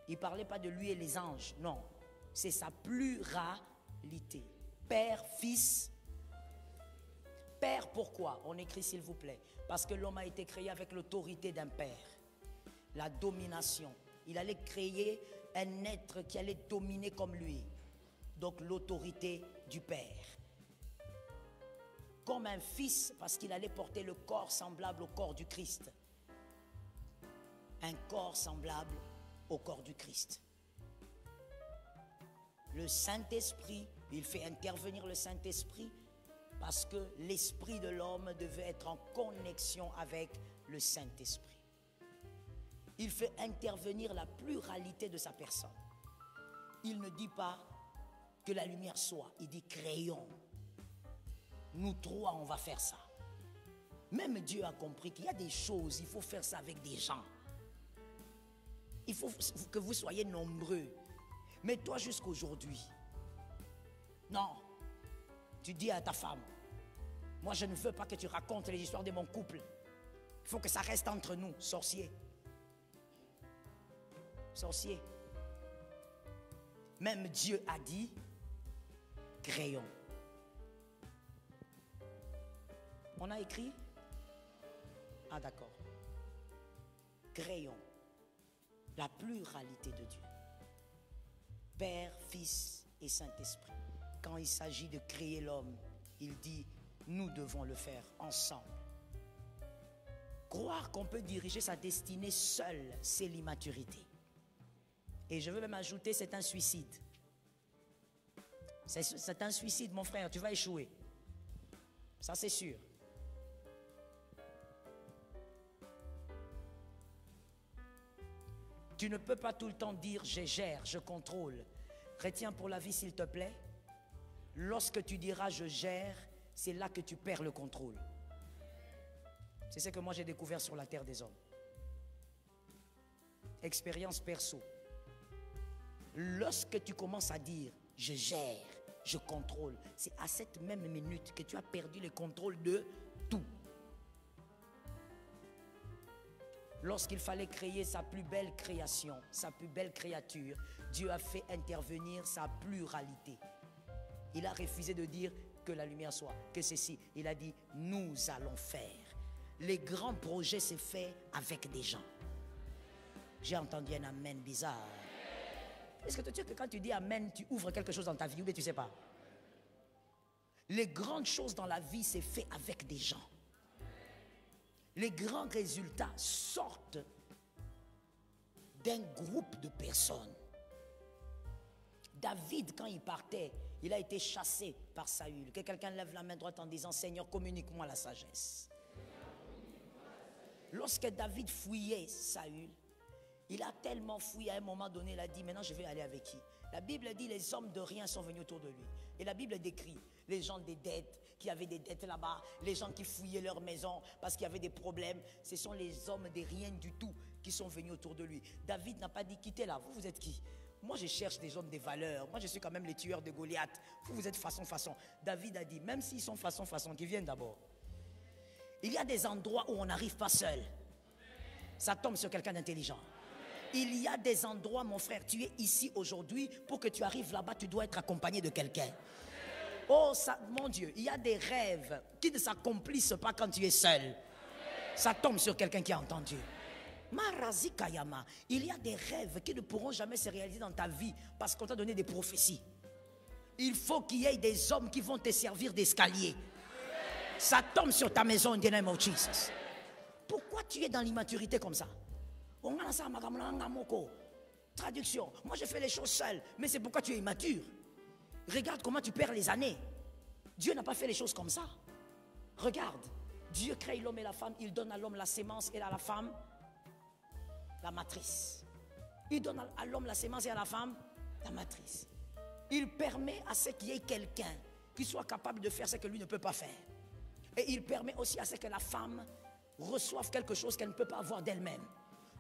Il ne parlait pas de lui et les anges, non. C'est sa pluralité. Père, Fils. Père, pourquoi? On écrit s'il vous plaît. Parce que l'homme a été créé avec l'autorité d'un père. La domination. Il allait créer un être qui allait dominer comme lui. Donc l'autorité du père. Comme un fils, parce qu'il allait porter le corps semblable au corps du Christ. Un corps semblable au corps du Christ. Le Saint-Esprit, il fait intervenir le Saint-Esprit parce que l'esprit de l'homme devait être en connexion avec le Saint-Esprit. Il fait intervenir la pluralité de sa personne. Il ne dit pas que la lumière soit, il dit créons. Nous 3, on va faire ça. Même Dieu a compris qu'il y a des choses, il faut faire ça avec des gens. Il faut que vous soyez nombreux. Mais toi jusqu'aujourd'hui, non, tu dis à ta femme, moi je ne veux pas que tu racontes les histoires de mon couple. Il faut que ça reste entre nous, sorcier. Sorcier. Même Dieu a dit, créons. On a écrit? Ah d'accord. Créons la pluralité de Dieu. Père, Fils et Saint-Esprit. Quand il s'agit de créer l'homme, il dit, nous devons le faire ensemble. Croire qu'on peut diriger sa destinée seul, c'est l'immaturité. Et je veux même ajouter, c'est un suicide. C'est un suicide, mon frère, tu vas échouer. Ça, c'est sûr. Tu ne peux pas tout le temps dire je gère, je contrôle. Retiens pour la vie s'il te plaît. Lorsque tu diras je gère, c'est là que tu perds le contrôle. C'est ce que moi j'ai découvert sur la terre des hommes. Expérience perso. Lorsque tu commences à dire je gère, je contrôle, c'est à cette même minute que tu as perdu le contrôle de tout. Lorsqu'il fallait créer sa plus belle création, sa plus belle créature, Dieu a fait intervenir sa pluralité. Il a refusé de dire que la lumière soit, que ceci. Il a dit, nous allons faire. Les grands projets, c'est fait avec des gens. J'ai entendu un amen bizarre. Est-ce que tu sais que quand tu dis amen, tu ouvres quelque chose dans ta vie ou bien tu ne sais pas? Les grandes choses dans la vie, c'est fait avec des gens. Les grands résultats sortent d'un groupe de personnes. David, quand il partait, il a été chassé par Saül. Que quelqu'un lève la main droite en disant, Seigneur, communique-moi la sagesse. Lorsque David fouillait Saül, il a tellement fouillé à un moment donné, il a dit, maintenant je vais aller avec qui? La Bible dit, les hommes de rien sont venus autour de lui. Et la Bible décrit les gens des dettes, qui avaient des dettes là-bas, les gens qui fouillaient leur maison parce qu'il y avait des problèmes. Ce sont les hommes de rien du tout qui sont venus autour de lui. David n'a pas dit, quittez là, vous êtes qui? Moi je cherche des hommes de valeur, moi je suis quand même les tueurs de Goliath. Vous êtes façon. David a dit, même s'ils sont façon, qu'ils viennent d'abord. Il y a des endroits où on n'arrive pas seul. Ça tombe sur quelqu'un d'intelligent. Il y a des endroits, mon frère, tu es ici aujourd'hui, pour que tu arrives là-bas, tu dois être accompagné de quelqu'un. Oh, ça, mon Dieu, il y a des rêves qui ne s'accomplissent pas quand tu es seul. Ça tombe sur quelqu'un qui a entendu. Marazi Kayama, il y a des rêves qui ne pourront jamais se réaliser dans ta vie parce qu'on t'a donné des prophéties. Il faut qu'il y ait des hommes qui vont te servir d'escalier. Ça tombe sur ta maison in the name of Jesus. Pourquoi tu es dans l'immaturité comme ça? Traduction. Moi je fais les choses seul, mais c'est pourquoi tu es immature. Regarde comment tu perds les années. Dieu n'a pas fait les choses comme ça. Regarde, Dieu crée l'homme et la femme, il donne à l'homme la sémence et à la femme la matrice. Il donne à l'homme la sémence et à la femme la matrice. Il permet à ce qu'il y ait quelqu'un qui soit capable de faire ce que lui ne peut pas faire. Et il permet aussi à ce que la femme reçoive quelque chose qu'elle ne peut pas avoir d'elle-même.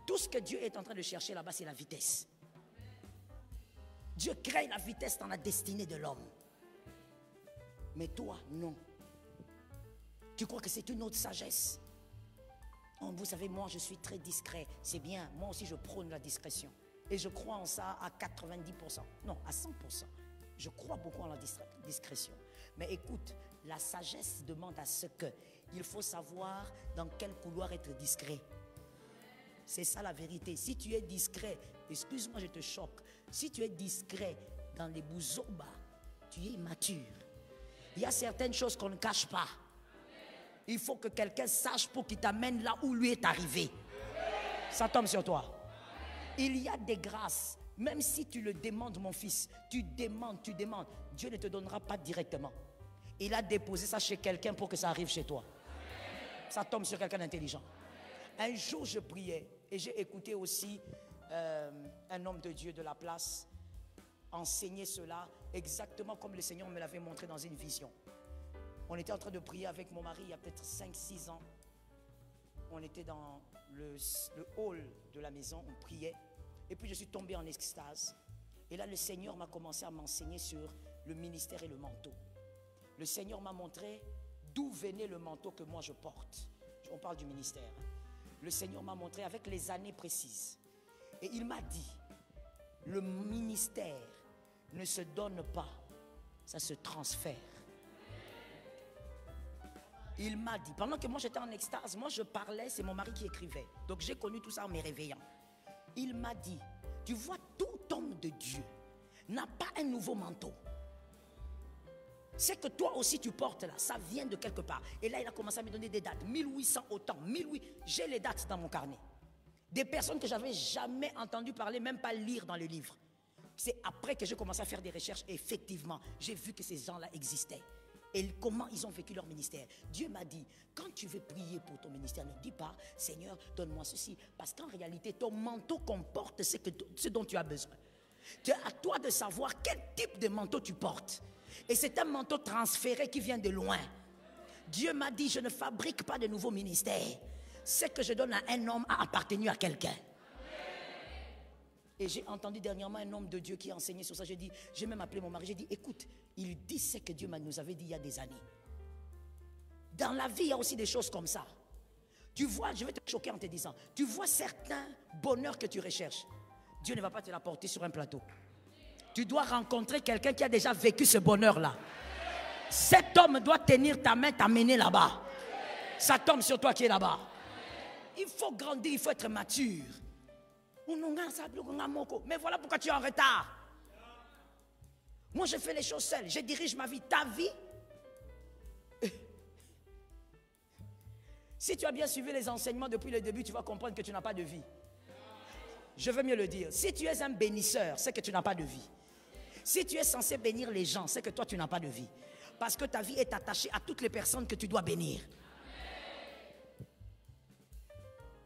Tout ce que Dieu est en train de chercher là-bas, c'est la vitesse. Dieu crée la vitesse dans la destinée de l'homme. Mais toi, non. Tu crois que c'est une autre sagesse? Oh, vous savez, moi, je suis très discret. C'est bien. Moi aussi, je prône la discrétion. Et je crois en ça à 90%. Non, à 100%. Je crois beaucoup en la discrétion. Mais écoute, la sagesse demande à ce que il faut savoir dans quel couloir être discret. C'est ça la vérité. Si tu es discret, excuse-moi, je te choque. Si tu es discret dans les bouzobas, tu es immature. Il y a certaines choses qu'on ne cache pas. Il faut que quelqu'un sache pour qu'il t'amène là où lui est arrivé. Ça tombe sur toi. Il y a des grâces. Même si tu le demandes, mon fils, tu demandes. Dieu ne te donnera pas directement. Il a déposé ça chez quelqu'un pour que ça arrive chez toi. Ça tombe sur quelqu'un d'intelligent. Un jour, je priais et j'ai écouté aussi un homme de Dieu de la place enseigner cela exactement comme le Seigneur me l'avait montré dans une vision. On était en train de prier avec mon mari il y a peut-être 5-6 ans. On était dans le hall de la maison, on priait. Et puis je suis tombé en extase. Et là, le Seigneur m'a commencé à m'enseigner sur le ministère et le manteau. Le Seigneur m'a montré d'où venait le manteau que moi je porte. On parle du ministère. Le Seigneur m'a montré avec les années précises. Et il m'a dit, le ministère ne se donne pas, ça se transfère. Il m'a dit, pendant que moi j'étais en extase, moi je parlais, c'est mon mari qui écrivait. Donc j'ai connu tout ça en me réveillant. Il m'a dit, tu vois, tout homme de Dieu n'a pas un nouveau manteau. C'est que toi aussi tu portes là, ça vient de quelque part. Et là il a commencé à me donner des dates, 1800 autant, 1800, j'ai les dates dans mon carnet. Des personnes que j'avais jamais entendu parler, même pas lire dans les livres. C'est après que j'ai commencé à faire des recherches, et effectivement, j'ai vu que ces gens-là existaient. Et comment ils ont vécu leur ministère. Dieu m'a dit, quand tu veux prier pour ton ministère, ne dis pas, Seigneur, donne-moi ceci. Parce qu'en réalité, ton manteau comporte ce dont tu as besoin. C'est à toi de savoir quel type de manteau tu portes. Et c'est un manteau transféré qui vient de loin. Dieu m'a dit, je ne fabrique pas de nouveaux ministères. Ce que je donne à un homme a appartenu à quelqu'un. Et j'ai entendu dernièrement un homme de Dieu qui a enseigné sur ça. J'ai même appelé mon mari, j'ai dit, écoute, il dit ce que Dieu nous avait dit il y a des années. Dans la vie, il y a aussi des choses comme ça. Tu vois, je vais te choquer en te disant, tu vois certains bonheurs que tu recherches. Dieu ne va pas te l'apporter sur un plateau. Tu dois rencontrer quelqu'un qui a déjà vécu ce bonheur-là. Cet homme doit tenir ta main, t'amener là-bas. Ça tombe sur toi qui est là-bas. Il faut grandir, il faut être mature. Mais voilà pourquoi tu es en retard. Moi, je fais les choses seul. Je dirige ma vie. Ta vie, si tu as bien suivi les enseignements depuis le début, tu vas comprendre que tu n'as pas de vie. Je veux mieux le dire. Si tu es un bénisseur, c'est que tu n'as pas de vie. Si tu es censé bénir les gens, c'est que toi, tu n'as pas de vie. Parce que ta vie est attachée à toutes les personnes que tu dois bénir.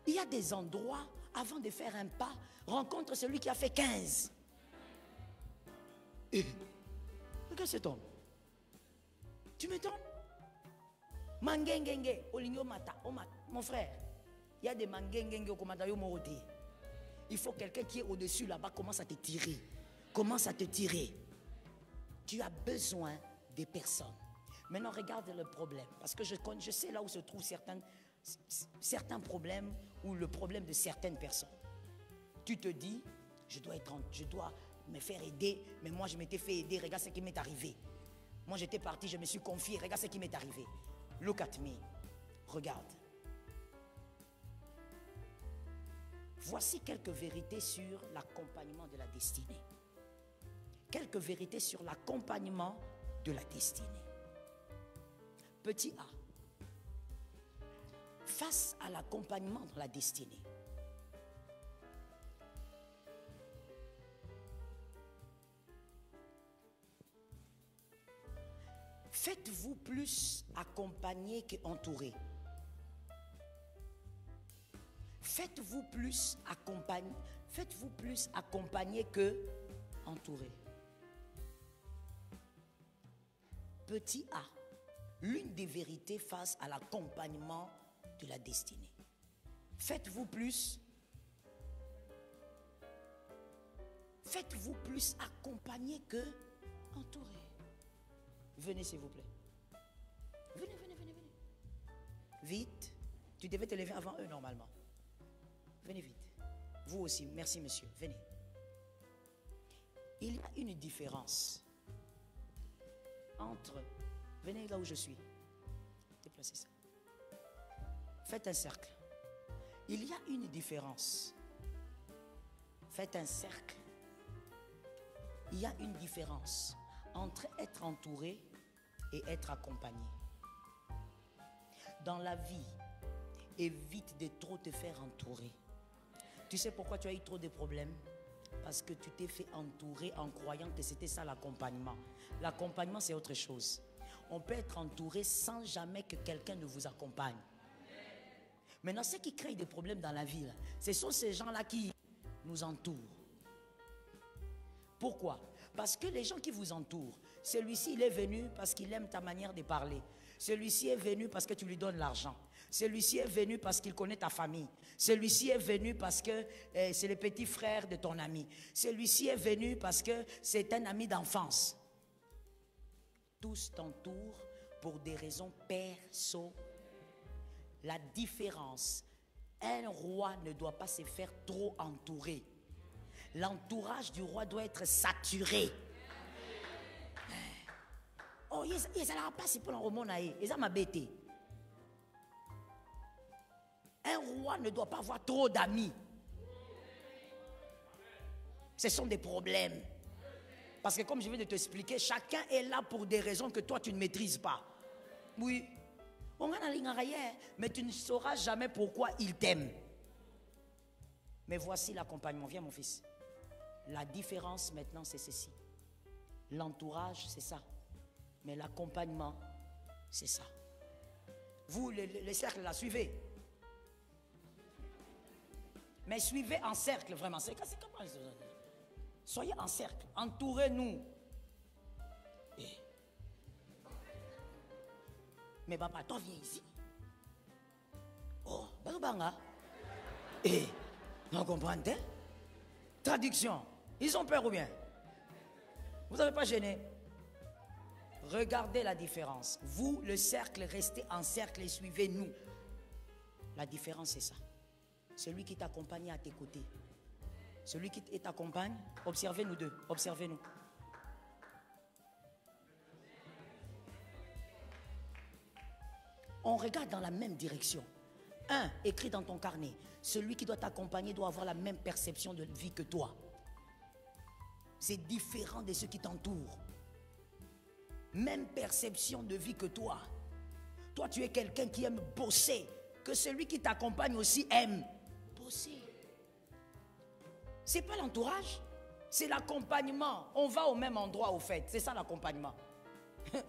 Il y a des endroits, avant de faire un pas, rencontre celui qui a fait 15. Regarde cet homme. Tu m'étonnes? Mangengenge, olingo mata, mon frère. Il y a des mangengenge au commandant moroté. Il faut quelqu'un qui est au-dessus là-bas commence à te tirer. Commence à te tirer. Tu as besoin des personnes. Maintenant, regarde le problème. Parce que je sais là où se trouvent certains problèmes ou le problème de certaines personnes. Tu te dis, je dois me faire aider, mais moi je m'étais fait aider, regarde ce qui m'est arrivé. Moi j'étais parti, je me suis confié, regarde ce qui m'est arrivé. Look at me. Regarde. Voici quelques vérités sur l'accompagnement de la destinée. Quelques vérités sur l'accompagnement de la destinée. Petit A. Face à l'accompagnement de la destinée, faites-vous plus accompagner qu'entouré. Faites-vous plus accompagner que entouré. Petit A, l'une des vérités face à l'accompagnement de la destinée. Faites-vous plus accompagner que entouré. Venez s'il vous plaît. Venez, venez, venez, venez. Vite. Tu devais te lever avant eux normalement. Venez vite. Vous aussi, merci monsieur. Venez. Il y a une différence entre... Venez là où je suis. Déplacez ça. Faites un cercle. Il y a une différence. Faites un cercle. Il y a une différence entre être entouré et être accompagné. Dans la vie, évite de trop te faire entourer. Tu sais pourquoi tu as eu trop de problèmes? Parce que tu t'es fait entourer en croyant que c'était ça l'accompagnement. L'accompagnement, c'est autre chose. On peut être entouré sans jamais que quelqu'un ne vous accompagne. Maintenant, ceux qui créent des problèmes dans la vie, là, ce sont ces gens-là qui nous entourent. Pourquoi? Parce que les gens qui vous entourent, celui-ci, il est venu parce qu'il aime ta manière de parler. Celui-ci est venu parce que tu lui donnes l'argent. Celui-ci est venu parce qu'il connaît ta famille. Celui-ci est venu parce que c'est le petit frère de ton ami. Celui-ci est venu parce que c'est un ami d'enfance. Tous t'entourent pour des raisons perso. La différence, un roi ne doit pas se faire trop entourer. L'entourage du roi doit être saturé. Oh, ils n'ont pas si pour le roman, ils ont m'abêté. Un roi ne doit pas avoir trop d'amis. Ce sont des problèmes. Parce que comme je viens de t'expliquer, chacun est là pour des raisons que toi tu ne maîtrises pas. Oui. Mais tu ne sauras jamais pourquoi il t'aime. Mais voici l'accompagnement. Viens mon fils. La différence maintenant c'est ceci. L'entourage c'est ça. Mais l'accompagnement c'est ça. Vous les cercles là, suivez. Mais suivez en cercle vraiment. C'est comment? Soyez en cercle. Entourez-nous. Mais papa, toi viens ici. Oh, banga. Vous comprenez? Traduction. Ils ont peur ou bien? Vous n'avez pas gêné? Regardez la différence. Vous, le cercle, restez en cercle et suivez-nous. La différence, c'est ça. Celui qui t'accompagne à tes côtés. Celui qui t'accompagne, observez-nous deux. Observez-nous. On regarde dans la même direction. Un, écrit dans ton carnet. Celui qui doit t'accompagner doit avoir la même perception de vie que toi. C'est différent de ceux qui t'entourent. Même perception de vie que toi. Toi, tu es quelqu'un qui aime bosser. Que celui qui t'accompagne aussi aime bosser. C'est pas l'entourage, c'est l'accompagnement. On va au même endroit au fait. C'est ça l'accompagnement.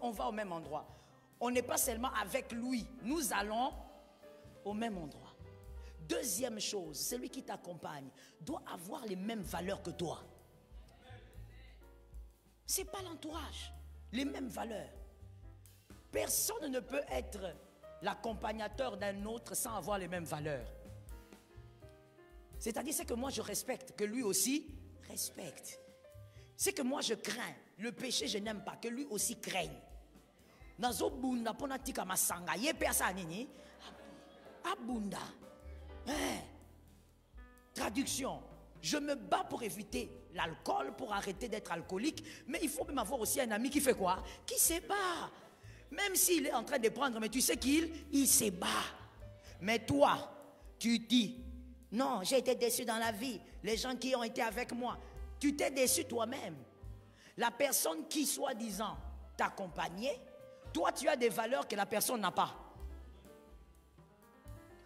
On va au même endroit. On n'est pas seulement avec lui. Nous allons au même endroit. Deuxième chose, celui qui t'accompagne doit avoir les mêmes valeurs que toi. Ce n'est pas l'entourage. Les mêmes valeurs. Personne ne peut être l'accompagnateur d'un autre sans avoir les mêmes valeurs. C'est-à-dire, c'est que moi je respecte, que lui aussi respecte. C'est que moi je crains. Le péché, je n'aime pas, que lui aussi craigne. Nazobunda ponatika masanga yepesa nini abunda. Traduction. Je me bats pour éviter l'alcool, pour arrêter d'être alcoolique, mais il faut même avoir aussi un ami qui fait quoi? Qui se bat. Même s'il est en train de prendre, mais tu sais qu'il se bat. Mais toi, tu dis, non, j'ai été déçu dans la vie. Les gens qui ont été avec moi, tu t'es déçu toi-même. La personne qui, soi-disant, t'accompagnait, toi, tu as des valeurs que la personne n'a pas.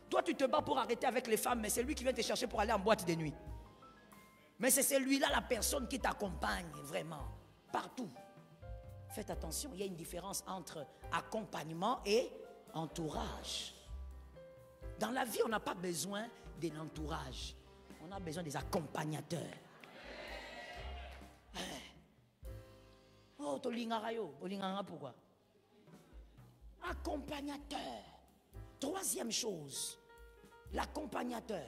Toi, tu te bats pour arrêter avec les femmes, mais c'est lui qui vient te chercher pour aller en boîte de nuit. Mais c'est celui-là, la personne qui t'accompagne vraiment, partout. Faites attention, il y a une différence entre accompagnement et entourage. Dans la vie, on n'a pas besoin d'un entourage. On a besoin des accompagnateurs. Oh, tolingarayo, olingara pourquoi? Accompagnateur. Troisième chose, l'accompagnateur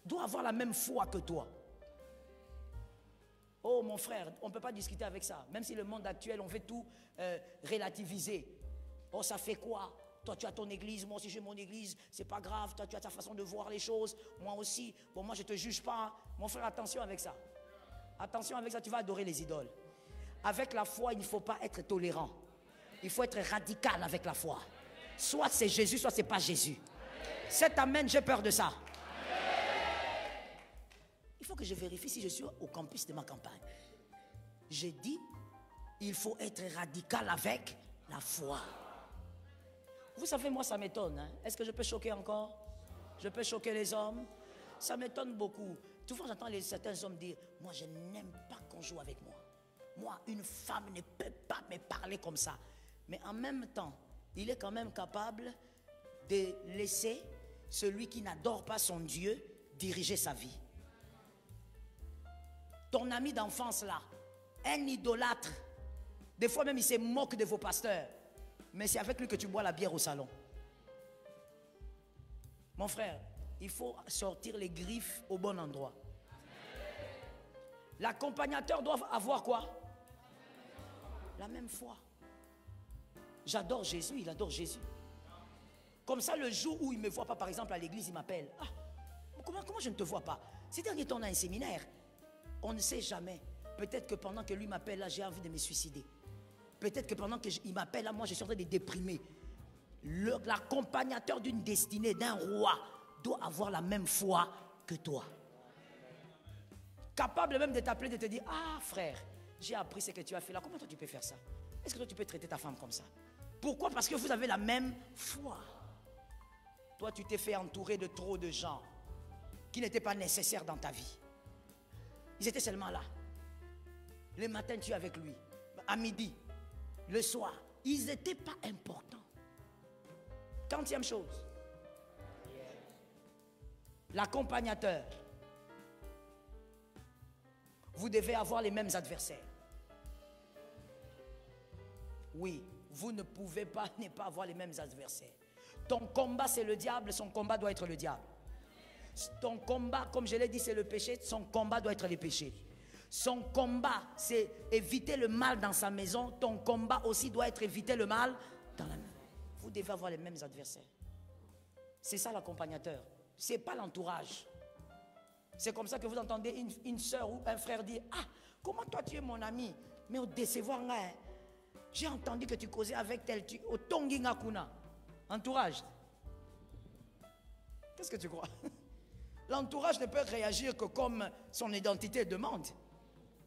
doit avoir la même foi que toi. Oh mon frère, on ne peut pas discuter avec ça. Même si le monde actuel, on veut tout relativiser. Oh, ça fait quoi? Toi, tu as ton église, moi aussi j'ai mon église, c'est pas grave, toi, tu as ta façon de voir les choses, moi aussi. Bon, moi, je ne te juge pas. Mon frère, attention avec ça. Attention avec ça, tu vas adorer les idoles. Avec la foi, il ne faut pas être tolérant. Il faut être radical avec la foi. Soit c'est Jésus, soit c'est pas Jésus. Cet amen, j'ai peur de ça. Il faut que je vérifie si je suis au campus de ma campagne. J'ai dit, il faut être radical avec la foi. Vous savez, moi, ça m'étonne. Hein? Est-ce que je peux choquer encore? Je peux choquer les hommes? Ça m'étonne beaucoup. Souvent, j'entends certains hommes dire, moi, je n'aime pas qu'on joue avec moi. Moi, une femme ne peut pas me parler comme ça. Mais en même temps, il est quand même capable de laisser celui qui n'adore pas son Dieu diriger sa vie. Ton ami d'enfance là, un idolâtre, des fois même il se moque de vos pasteurs, mais c'est avec lui que tu bois la bière au salon. Mon frère, il faut sortir les griffes au bon endroit. L'accompagnateur doit avoir quoi? La même foi. J'adore Jésus, il adore Jésus. Comme ça, le jour où il ne me voit pas, par exemple, à l'église, il m'appelle. Ah, comment je ne te vois pas? Ces derniers temps, on a un séminaire. On ne sait jamais. Peut-être que pendant que lui m'appelle, là, j'ai envie de me suicider. Peut-être que pendant qu'il m'appelle, là, moi, je suis en train de déprimer. L'accompagnateur d'une destinée, d'un roi, doit avoir la même foi que toi. Capable même de t'appeler, de te dire, ah, frère, j'ai appris ce que tu as fait là. Comment toi, tu peux faire ça? Est-ce que toi, tu peux traiter ta femme comme ça? Pourquoi? Parce que vous avez la même foi. Toi, tu t'es fait entourer de trop de gens qui n'étaient pas nécessaires dans ta vie. Ils étaient seulement là. Le matin, tu es avec lui. À midi, le soir, ils n'étaient pas importants. 40e chose. L'accompagnateur. Vous devez avoir les mêmes adversaires. Oui, vous ne pouvez pas ne pas avoir les mêmes adversaires. Ton combat, c'est le diable, son combat doit être le diable. Ton combat, comme je l'ai dit, c'est le péché, son combat doit être le péché. Son combat, c'est éviter le mal dans sa maison, ton combat aussi doit être éviter le mal dans la maison. Vous devez avoir les mêmes adversaires. C'est ça l'accompagnateur. Ce n'est pas l'entourage. C'est comme ça que vous entendez une soeur ou un frère dire, ah, comment toi tu es mon ami? Mais au décevoir, hein, j'ai entendu que tu causais avec tel, au tongi ngakuna. Entourage. Qu'est-ce que tu crois? L'entourage ne peut réagir que comme son identité demande.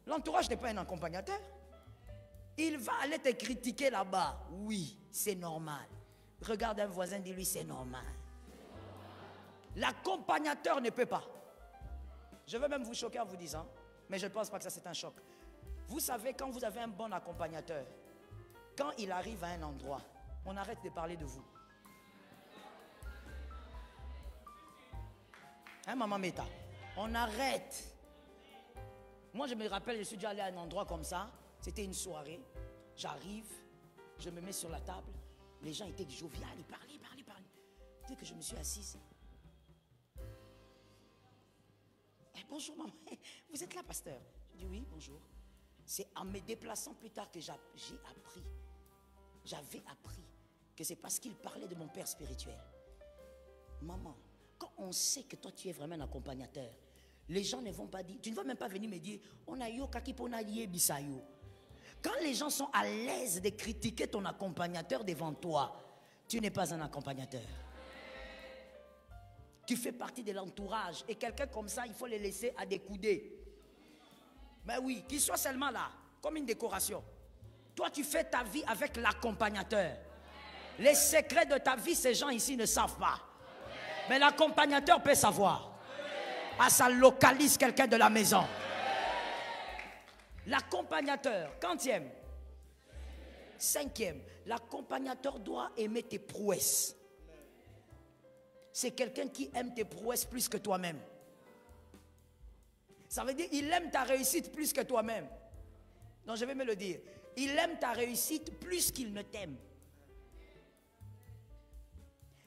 L'entourage n'est pas un accompagnateur. Il va aller te critiquer là-bas. Oui, c'est normal. Regarde un voisin, dis-lui, c'est normal. L'accompagnateur ne peut pas. Je vais même vous choquer en vous disant, mais je ne pense pas que ça c'est un choc. Vous savez, quand vous avez un bon accompagnateur, quand il arrive à un endroit, on arrête de parler de vous. Hein, maman Meta? On arrête. Moi, je me rappelle, je suis déjà allé à un endroit comme ça. C'était une soirée. J'arrive, je me mets sur la table. Les gens étaient joviales, ils parlaient. Dès que je me suis assise. Bonjour, maman. Vous êtes là, pasteur? Je dis oui, bonjour. C'est en me déplaçant plus tard que j'avais appris que c'est parce qu'il parlait de mon père spirituel. Maman, quand on sait que toi tu es vraiment un accompagnateur, les gens ne vont pas dire, tu ne vas même pas venir me dire, on a yo kakipona lié bisayo. Quand les gens sont à l'aise de critiquer ton accompagnateur devant toi, tu n'es pas un accompagnateur. Tu fais partie de l'entourage et quelqu'un comme ça, il faut le laisser à des coudées. Mais oui, qu'il soit seulement là, comme une décoration. Toi, tu fais ta vie avec l'accompagnateur. Les secrets de ta vie, ces gens ici ne savent pas. Mais l'accompagnateur peut savoir. Ah, ça localise quelqu'un de la maison. L'accompagnateur, quantième? 5e. L'accompagnateur doit aimer tes prouesses. C'est quelqu'un qui aime tes prouesses plus que toi-même. Ça veut dire qu'il aime ta réussite plus que toi-même. Non, je vais me le dire. Il aime ta réussite plus qu'il ne t'aime.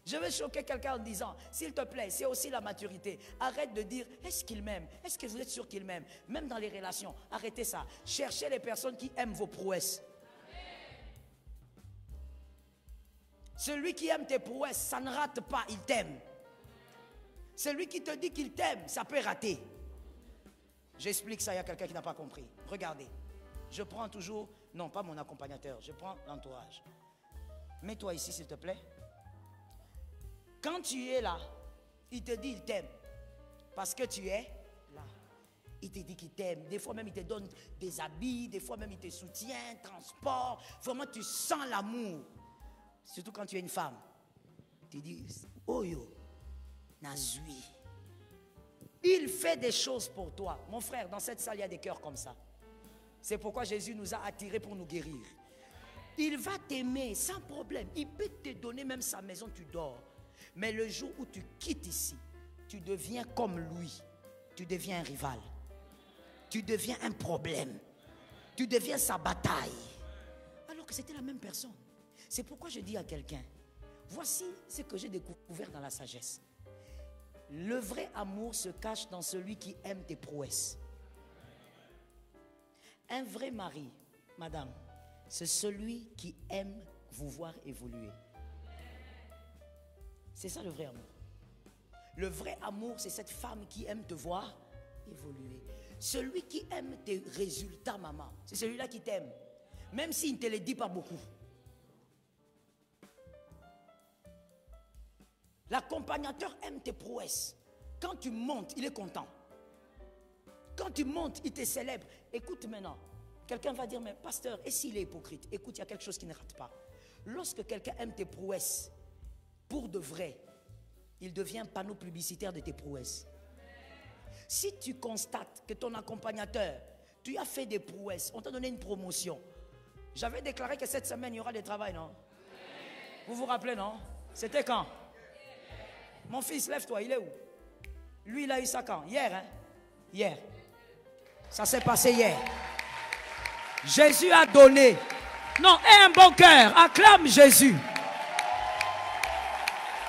Je vais choquer quelqu'un en disant, s'il te plaît, c'est aussi la maturité. Arrête de dire, est-ce qu'il m'aime? Est-ce que vous êtes sûr qu'il m'aime? Même dans les relations, arrêtez ça. Cherchez les personnes qui aiment vos prouesses. Celui qui aime tes prouesses, ça ne rate pas, il t'aime. Celui qui te dit qu'il t'aime, ça peut rater. J'explique ça, il y a quelqu'un qui n'a pas compris. Regardez, je prends toujours, non pas mon accompagnateur, je prends l'entourage. Mets-toi ici s'il te plaît. Quand tu es là, il te dit il t'aime. Parce que tu es là. Il te dit qu'il t'aime. Des fois même il te donne des habits, des fois même il te soutient, transport. Vraiment tu sens l'amour. Surtout quand tu es une femme. Tu dis, oh yo, Nazui. Il fait des choses pour toi. Mon frère, dans cette salle, il y a des cœurs comme ça. C'est pourquoi Jésus nous a attirés pour nous guérir. Il va t'aimer sans problème. Il peut te donner même sa maison, tu dors. Mais le jour où tu quittes ici, tu deviens comme lui. Tu deviens un rival. Tu deviens un problème. Tu deviens sa bataille. Alors que c'était la même personne. C'est pourquoi je dis à quelqu'un, voici ce que j'ai découvert dans la sagesse. Le vrai amour se cache dans celui qui aime tes prouesses. Un vrai mari, madame, c'est celui qui aime vous voir évoluer. C'est ça le vrai amour. Le vrai amour, c'est cette femme qui aime te voir évoluer. Celui qui aime tes résultats, maman, c'est celui-là qui t'aime. Même s'il ne te le dit pas beaucoup. L'accompagnateur aime tes prouesses. Quand tu montes, il est content. Quand tu montes, il te célèbre. Écoute maintenant, quelqu'un va dire, mais pasteur, et s'il est hypocrite? Écoute, il y a quelque chose qui ne rate pas. Lorsque quelqu'un aime tes prouesses, pour de vrai, il devient panneau publicitaire de tes prouesses. Si tu constates que ton accompagnateur, tu as fait des prouesses, on t'a donné une promotion. J'avais déclaré que cette semaine, il y aura du travail, non? Vous vous rappelez, non? C'était quand? Mon fils, lève-toi, il est où? Lui, il a eu ça quand? Hier, hein? Hier. Ça s'est passé hier. Jésus a donné. Non, aie un bon cœur. Acclame Jésus.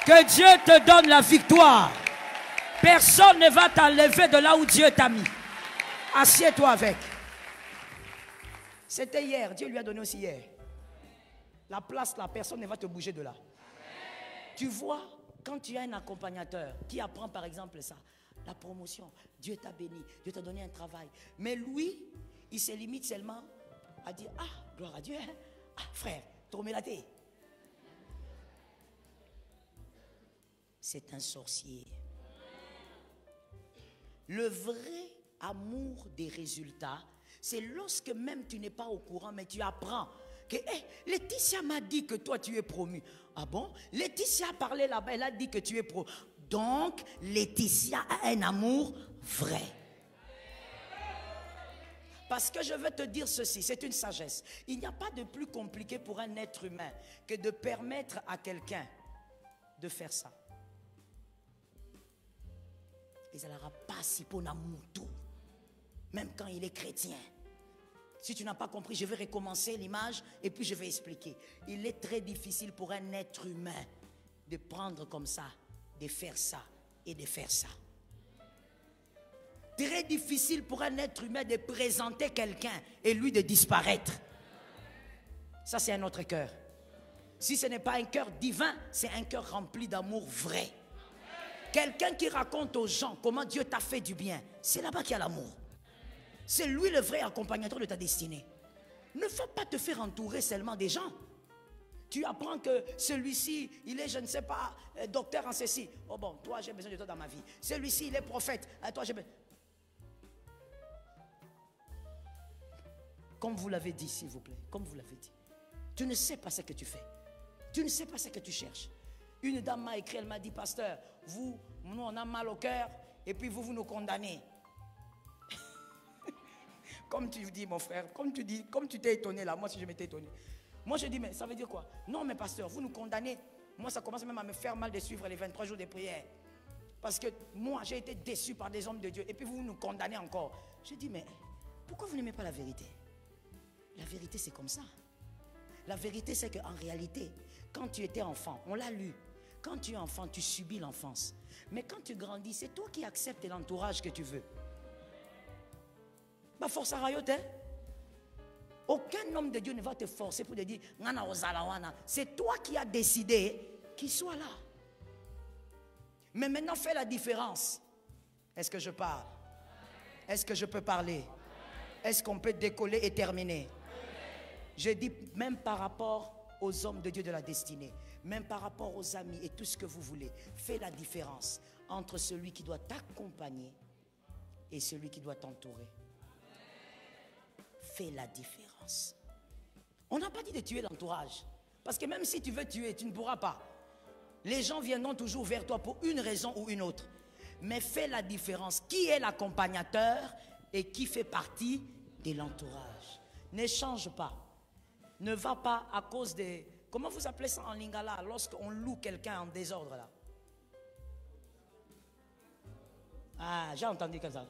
Que Dieu te donne la victoire. Personne ne va t'enlever de là où Dieu t'a mis. Assieds-toi avec. C'était hier. Dieu lui a donné aussi hier. La place là, personne ne va te bouger de là. Tu vois, quand tu as un accompagnateur qui apprend par exemple ça, la promotion, Dieu t'a béni, Dieu t'a donné un travail. Mais lui, il se limite seulement à dire, ah, gloire à Dieu, hein? Ah, frère, tournez la tête. C'est un sorcier. Le vrai amour des résultats, c'est lorsque même tu n'es pas au courant, mais tu apprends que Laetitia m'a dit que toi tu es promu. Ah bon? Laetitia a parlé là-bas, elle a dit que tu es promu. Donc, Laetitia a un amour vrai. Parce que je veux te dire ceci, c'est une sagesse. Il n'y a pas de plus compliqué pour un être humain que de permettre à quelqu'un de faire ça. Et ça n'aura pas si bon amour tout. Même quand il est chrétien. Si tu n'as pas compris, je vais recommencer l'image et puis je vais expliquer. Il est très difficile pour un être humain de prendre comme ça, de faire ça et de faire ça. Très difficile pour un être humain de présenter quelqu'un et lui de disparaître. Ça, c'est un autre cœur. Si ce n'est pas un cœur divin, c'est un cœur rempli d'amour vrai. Quelqu'un qui raconte aux gens comment Dieu t'a fait du bien, c'est là-bas qu'il y a l'amour. C'est lui le vrai accompagnateur de ta destinée. Ne faut pas te faire entourer seulement des gens. Tu apprends que celui-ci, il est, je ne sais pas, docteur en ceci. Oh bon, toi, j'ai besoin de toi dans ma vie. Celui-ci, il est prophète. Toi, j'ai besoin. Comme vous l'avez dit, s'il vous plaît, comme vous l'avez dit. Tu ne sais pas ce que tu fais. Tu ne sais pas ce que tu cherches. Une dame m'a écrit, elle m'a dit, pasteur, vous, nous, on a mal au cœur, et puis vous nous condamnez. Comme tu dis, mon frère, comme tu t'es étonné là, moi si je m'étais étonné. Moi je dis, mais ça veut dire quoi? Non, mais pasteur, vous nous condamnez. Moi ça commence même à me faire mal de suivre les 23 jours de prière. Parce que moi j'ai été déçu par des hommes de Dieu, et puis vous nous condamnez encore. Je dis, mais pourquoi vous n'aimez pas la vérité? La vérité c'est comme ça. La vérité c'est qu'en réalité, quand tu étais enfant, on l'a lu. Quand tu es enfant, tu subis l'enfance. Mais quand tu grandis, c'est toi qui acceptes l'entourage que tu veux. Bah force à rayoter. Aucun homme de Dieu ne va te forcer pour te dire c'est toi qui as décidé qu'il soit là. Mais maintenant fais la différence. Est-ce que je parle? Est-ce que je peux parler? Est-ce qu'on peut décoller et terminer? Je dis même par rapport aux hommes de Dieu de la destinée, même par rapport aux amis et tout ce que vous voulez, fais la différence entre celui qui doit t'accompagner et celui qui doit t'entourer. Fais la différence. On n'a pas dit de tuer l'entourage. Parce que même si tu veux tuer, tu ne pourras pas. Les gens viendront toujours vers toi pour une raison ou une autre. Mais fais la différence. Qui est l'accompagnateur et qui fait partie de l'entourage? Ne change pas. Ne va pas à cause des... Comment vous appelez ça en lingala lorsqu'on loue quelqu'un en désordre là? Ah, j'ai entendu comme ça.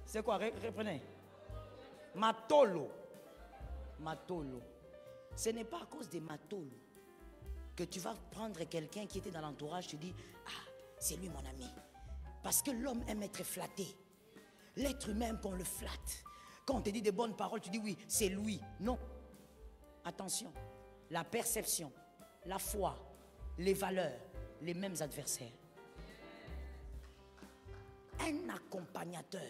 C'est quoi? Reprenez. Matolo. Matolo. Ce n'est pas à cause des matolo que tu vas prendre quelqu'un qui était dans l'entourage, tu dis, ah, c'est lui mon ami. Parce que l'homme aime être flatté. L'être humain aime qu'on le flatte. Quand on te dit des bonnes paroles, tu dis oui, c'est lui. Non. Attention, la perception, la foi, les valeurs, les mêmes adversaires. Un accompagnateur.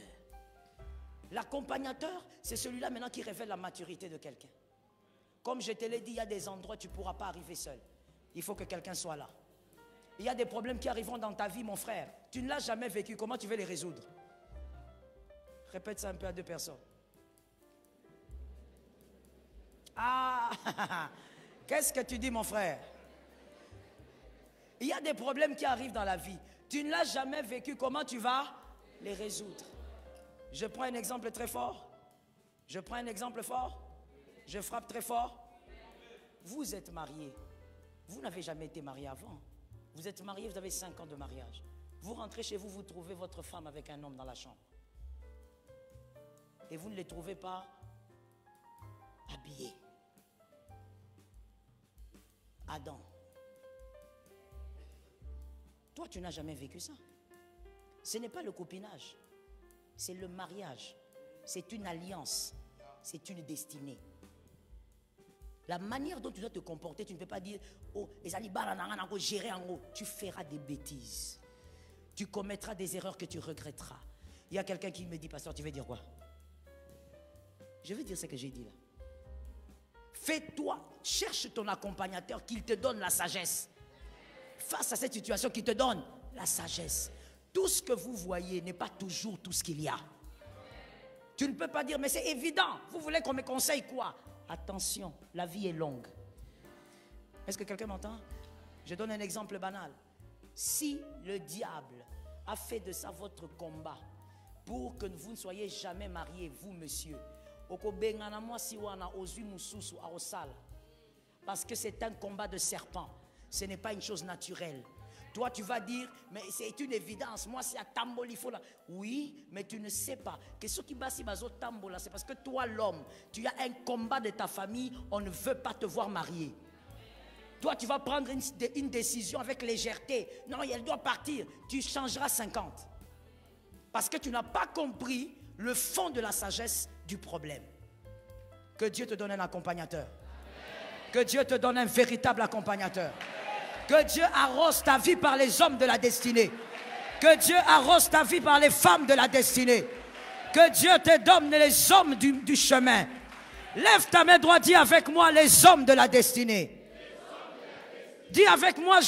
L'accompagnateur, c'est celui-là maintenant qui révèle la maturité de quelqu'un. Comme je te l'ai dit, il y a des endroits où tu ne pourras pas arriver seul. Il faut que quelqu'un soit là. Il y a des problèmes qui arriveront dans ta vie, mon frère. Tu ne l'as jamais vécu. Comment tu veux les résoudre? Répète ça un peu à 2 personnes. Ah, qu'est-ce que tu dis, mon frère? Il y a des problèmes qui arrivent dans la vie. Tu ne l'as jamais vécu. Comment tu vas les résoudre? Je prends un exemple très fort. Je prends un exemple fort. Je frappe très fort. Vous êtes marié. Vous n'avez jamais été marié avant. Vous êtes marié, vous avez 5 ans de mariage. Vous rentrez chez vous, vous trouvez votre femme avec un homme dans la chambre. Et vous ne les trouvez pas habillés. Adam. Toi, tu n'as jamais vécu ça. Ce n'est pas le copinage. C'est le mariage. C'est une alliance. C'est une destinée. La manière dont tu dois te comporter, tu ne peux pas dire oh, gérer en haut. Tu feras des bêtises. Tu commettras des erreurs que tu regretteras. Il y a quelqu'un qui me dit, pasteur, tu veux dire quoi? Je vais dire ce que j'ai dit là. Fais-toi, cherche ton accompagnateur, qu'il te donne la sagesse. Face à cette situation, qu'il te donne la sagesse. Tout ce que vous voyez n'est pas toujours tout ce qu'il y a. Tu ne peux pas dire, mais c'est évident. Vous voulez qu'on me conseille quoi? Attention, la vie est longue. Est-ce que quelqu'un m'entend? Je donne un exemple banal. Si le diable a fait de ça votre combat pour que vous ne soyez jamais mariés, vous, monsieur, parce que c'est un combat de serpent, ce n'est pas une chose naturelle. Toi, tu vas dire, mais c'est une évidence. Moi, c'est à Tamboli, il faut là. Oui, mais tu ne sais pas que ce qui basi bazo Tambola, c'est parce que toi, l'homme, tu as un combat de ta famille, on ne veut pas te voir marié. Toi, tu vas prendre une décision avec légèreté. Non, elle doit partir. Tu changeras 50. Parce que tu n'as pas compris le fond de la sagesse du problème. Que Dieu te donne un accompagnateur. Que Dieu te donne un véritable accompagnateur. Que Dieu arrose ta vie par les hommes de la destinée. Que Dieu arrose ta vie par les femmes de la destinée. Que Dieu te donne les hommes du chemin. Lève ta main droite, dis avec moi les hommes de la destinée. Dis avec moi,